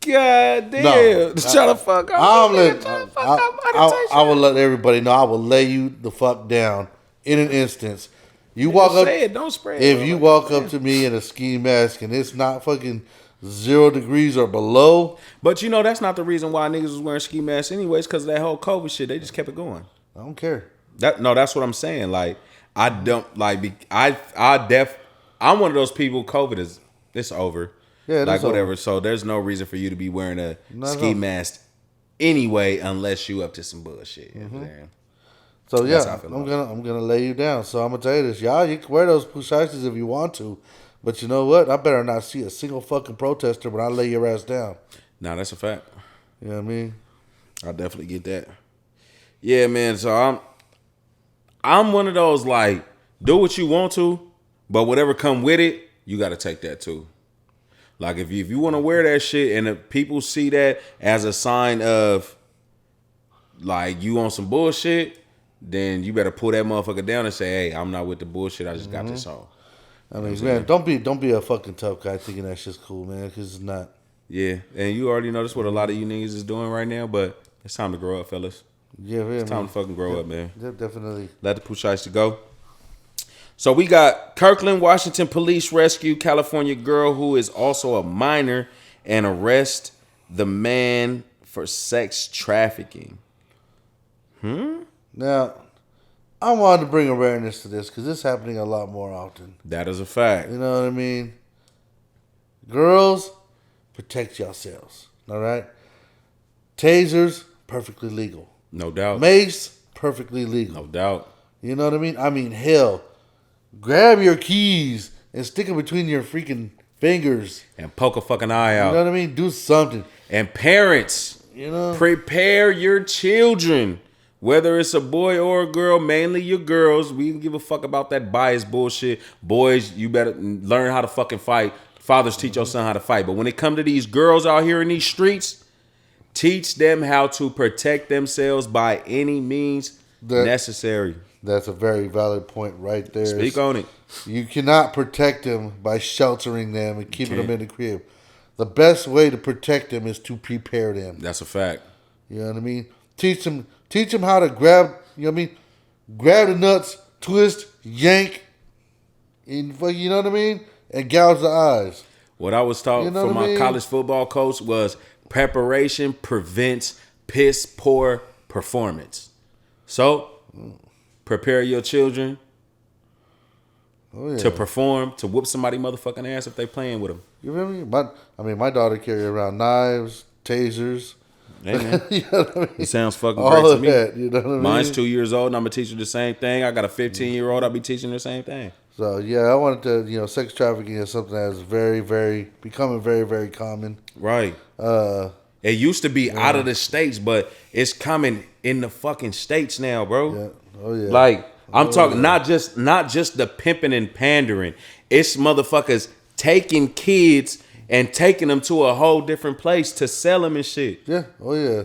God damn. No. Shut the fuck up. I I will let everybody know. I will lay you the fuck down in an instance. You walk up. Say it, don't spread. If you walk up to me in a ski mask and it's not fucking 0 degrees or below, But you know, that's not the reason why niggas was wearing ski masks anyways, because of that whole COVID shit. They just kept it going. I don't care. That's what I'm saying. Like, I don't like. I'm one of those people. COVID it's over. Yeah, it like is whatever. over. So there's no reason for you to be wearing a Not at ski all. mask anyway, unless you up to some bullshit. You know what I'm saying? So That's how yeah, I feel I'm gonna lay you down. So I'm gonna tell you this, y'all. You can wear those Pushitis if you want to, but you know what? I better not see a single fucking protester when I lay your ass down. Nah, that's a fact. You know what I mean? I definitely get that. Yeah, man. So I'm one of those like, do what you want to, but whatever come with it, you got to take that too. Like if you want to wear that shit and if people see that as a sign of like you on some bullshit, then you better pull that motherfucker down and say, "Hey, I'm not with the bullshit. I just got this on." I mean, man, don't be a fucking tough guy thinking that shit's cool, man, because it's not. Yeah, and you already know this what a lot of you niggas is doing right now, but it's time to grow up, fellas. Yeah, man. It's time to fucking grow up, man. Yeah, definitely. Let the Pushites to go. So we got Kirkland, Washington police rescue California girl who is also a minor and arrest the man for sex trafficking. Now, I wanted to bring awareness to this because it's happening a lot more often. That is a fact. You know what I mean? Girls, protect yourselves. All right? Tasers, perfectly legal. No doubt. Mace, perfectly legal. No doubt. You know what I mean? I mean, hell, grab your keys and stick them between your freaking fingers. And poke a fucking eye You out. know what I mean? Do something. And parents, You know? prepare your children. Whether it's a boy or a girl, mainly your girls. We don't give a fuck about that bias bullshit. Boys, you better learn how to fucking fight. Fathers, teach your son how to fight. But when it come to these girls out here in these streets, teach them how to protect themselves by any means necessary. That's a very valid point right there. Speak on it. You cannot protect them by sheltering them and keeping them in the crib. The best way to protect them is to prepare them. That's a fact. You know what I mean? Teach them how to grab, you know what I mean? Grab the nuts, twist, yank, and you know what I mean? And gouge the eyes. What I was taught You know from what I my mean? college football coach was preparation prevents piss poor performance. So, prepare your children to perform, to whoop somebody motherfucking ass if they playing with them. You remember? My daughter carry around knives, tasers. Hey, man. You know what I mean? It sounds fucking All great to of me. that, you know what I mean? Mine's 2 years old and I'm going to teach her the same thing. I got a 15-year-old, I'll be teaching her the same thing. So, yeah, I wanted to, sex trafficking is something that is very, very, becoming very, very common. Right. It used to be out of the states, but it's coming in the fucking states now, bro. Yeah. Oh, yeah. Like, I'm talking not just the pimping and pandering. It's motherfuckers taking kids and taking them to a whole different place to sell them and shit. Yeah. Oh, yeah.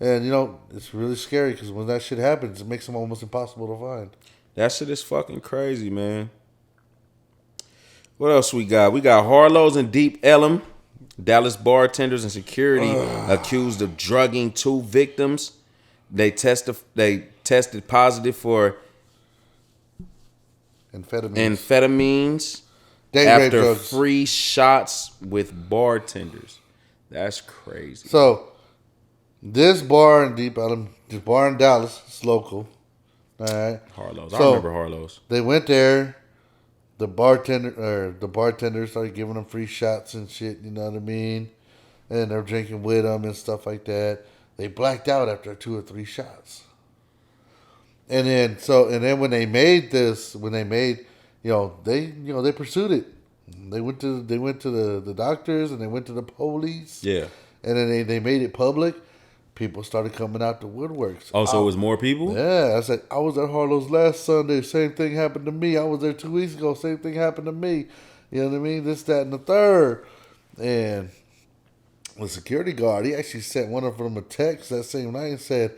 And, you know, it's really scary because when that shit happens, it makes them almost impossible to find. That shit is fucking crazy, man. What else we got? We got Harlow's and Deep Ellum. Dallas bartenders and security accused of drugging 2 victims. They tested positive for amphetamines after drugs. free shots with bartenders. That's crazy. So, this bar in Deep Ellum, this bar in Dallas, it's local. All right. Harlow's. So, I remember Harlow's. They went there. The bartender started giving them free shots and shit. You know what I mean? And they're drinking with them and stuff like that. They blacked out after 2 or 3 shots. And then when they made, they pursued it. They went to the doctors and they went to the police. Yeah. And then they made it public. People started coming out the woodworks. Oh, so it was more people? Yeah, I said, I was at Harlow's last Sunday. Same thing happened to me. I was there 2 weeks ago. Same thing happened to me. You know what I mean? This, that, and the third. And the security guard, he actually sent one of them a text that same night and said,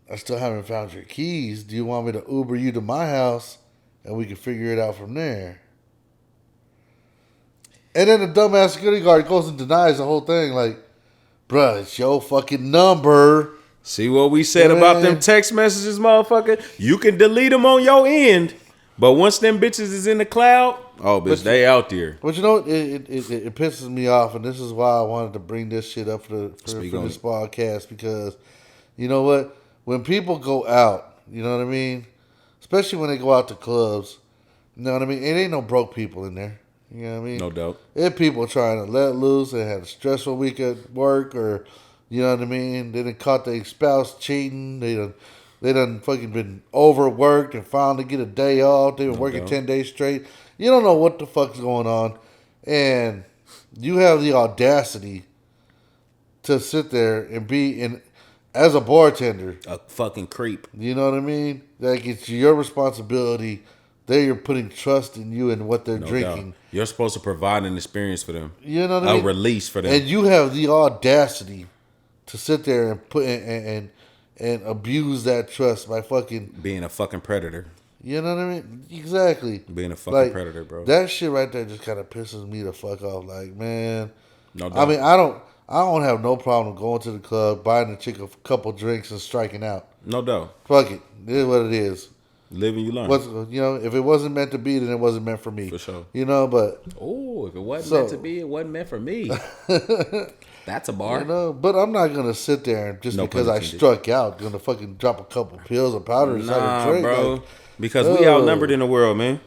I still haven't found your keys. Do you want me to Uber you to my house and we can figure it out from there? And then the dumbass security guard goes and denies the whole thing. Like, bruh, it's your fucking number. See what we said about them text messages, motherfucker? You can delete them on your end, but once them bitches is in the cloud, oh, bitch, they out there. But you know, it pisses me off, and this is why I wanted to bring this shit up for this podcast, because you know what? When people go out, you know what I mean? Especially when they go out to clubs, you know what I mean? It ain't no broke people in there. You know what I mean? No doubt. If people trying to let loose and had a stressful week at work, or you know what I mean, they done caught their spouse cheating, they done fucking been overworked and finally get a day off. They been working 10 days straight. You don't know what the fuck's going on, and you have the audacity to sit there and be in as a bartender, a fucking creep. You know what I mean? Like, it's your responsibility. They're putting trust in you and what they're drinking. Doubt. You're supposed to provide an experience for them. You know what I mean? A release for them. And you have the audacity to sit there and put and abuse that trust by fucking being a fucking predator. You know what I mean? Exactly. Being a fucking predator, bro. That shit right there just kind of pisses me the fuck off. Like, man. No doubt. I mean, I don't have no problem going to the club, buying a chick a couple drinks and striking out. No doubt. Fuck it. It is what it is. Live and you learn. You know, if it wasn't meant to be, then it wasn't meant for me. For sure. You know, but if it wasn't meant to be, it wasn't meant for me. That's a bar. You know, but I'm not gonna sit there and just because I struck out, gonna fucking drop a couple pills of powder and start a drink, bro. Like, because we outnumbered in the world, man.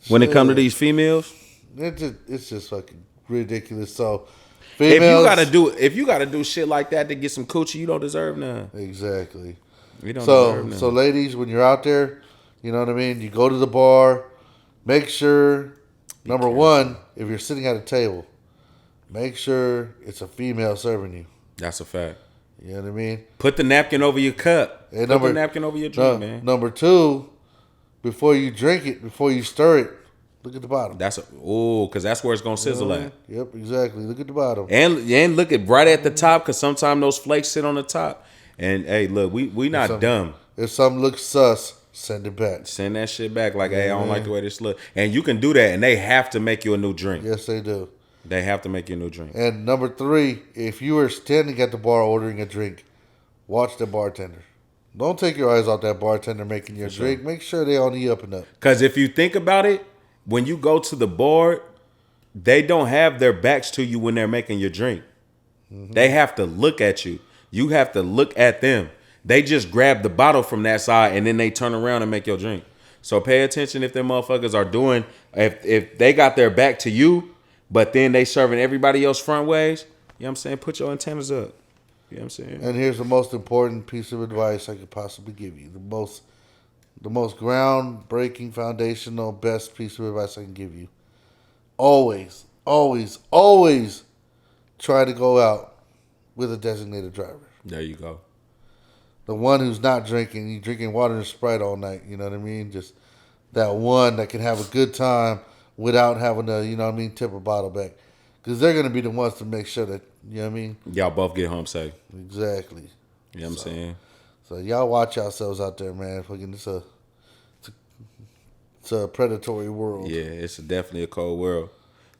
When it comes to these females, it's just fucking ridiculous. So, females, if you gotta do shit like that to get some coochie, you don't deserve none. Exactly. You don't deserve none. So ladies, when you're out there, you know what I mean? You go to the bar, make sure, number one, if you're sitting at a table, make sure it's a female serving you. That's a fact. You know what I mean? Put the napkin over your cup. Put the napkin over your drink, man. Number two, before you drink it, before you stir it, look at the bottom. Because that's where it's going to sizzle at. Yep, exactly. Look at the bottom. And look at right at the top, because sometimes those flakes sit on the top. And, hey, look, we not dumb. If something looks sus, send it back. Send that shit back. Like, hey, I don't like the way this look. And you can do that, and they have to make you a new drink. Yes, they do. They have to make you a new drink. And number three, if you are standing at the bar ordering a drink, watch the bartender. Don't take your eyes off that bartender making your drink. Make sure they're on the up and up. Because if you think about it, when you go to the bar, they don't have their backs to you when they're making your drink. Mm-hmm. They have to look at you. You have to look at them. They just grab the bottle from that side and then they turn around and make your drink. So pay attention if them motherfuckers are doing, if they got their back to you, but then they serving everybody else front ways, you know what I'm saying? Put your antennas up. You know what I'm saying? And here's the most important piece of advice I could possibly give you. The most groundbreaking, foundational, best piece of advice I can give you. Always, always, always try to go out with a designated driver. There you go. The one who's not drinking, you drinking water and Sprite all night, you know what I mean? Just that one that can have a good time without having to, you know what I mean, tip a bottle back. Because they're going to be the ones to make sure that, you know what I mean? Y'all both get home safe. Exactly. You know what I'm saying? So y'all watch yourselves out there, man. Fucking it's a predatory world. Yeah, it's definitely a cold world.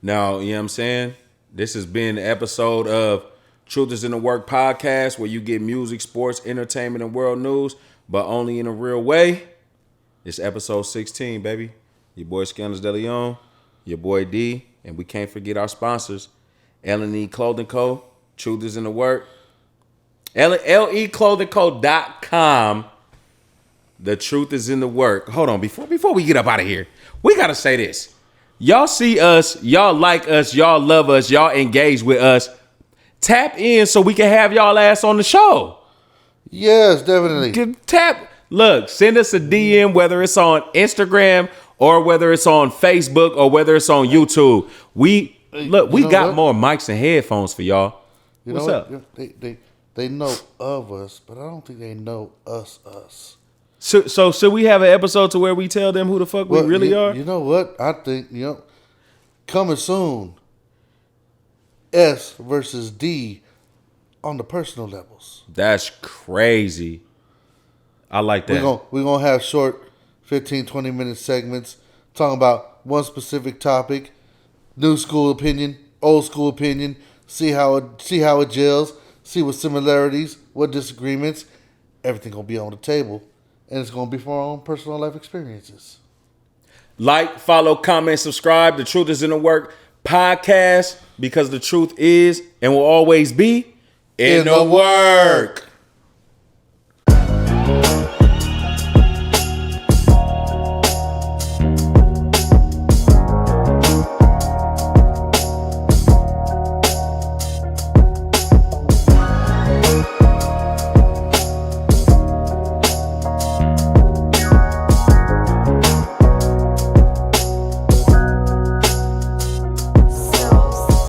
Now, you know what I'm saying? This has been an episode of Truth is in the Work podcast, where you get music, sports, entertainment, and world news, but only in a real way. It's episode 16, baby. Your boy Scanlouz DeLeon, your boy D, and we can't forget our sponsors, L&E Clothing Co., Truth is in the Work, LEClothingco.com. The truth is in the work. Hold on, before we get up out of here, we gotta say this. Y'all see us, y'all like us, y'all love us, y'all engage with us. Tap in so we can have y'all ass on the show. Yes, definitely. Look, send us a DM, whether it's on Instagram or whether it's on Facebook or whether it's on YouTube. We got more mics and headphones for y'all. What's up? They know of us, but I don't think they know us. So should we have an episode to where we tell them who the fuck we really are? You know what? I think, coming soon, S versus D on the personal levels. That's crazy. I like that. We're gonna have short 15, 20-minute segments talking about one specific topic, new school opinion, old school opinion, see how it gels, see what similarities, what disagreements. Everything gonna be on the table. And it's going to be for our own personal life experiences. Like, follow, comment, subscribe. The Truth is in the Work podcast, because the truth is and will always be in the work.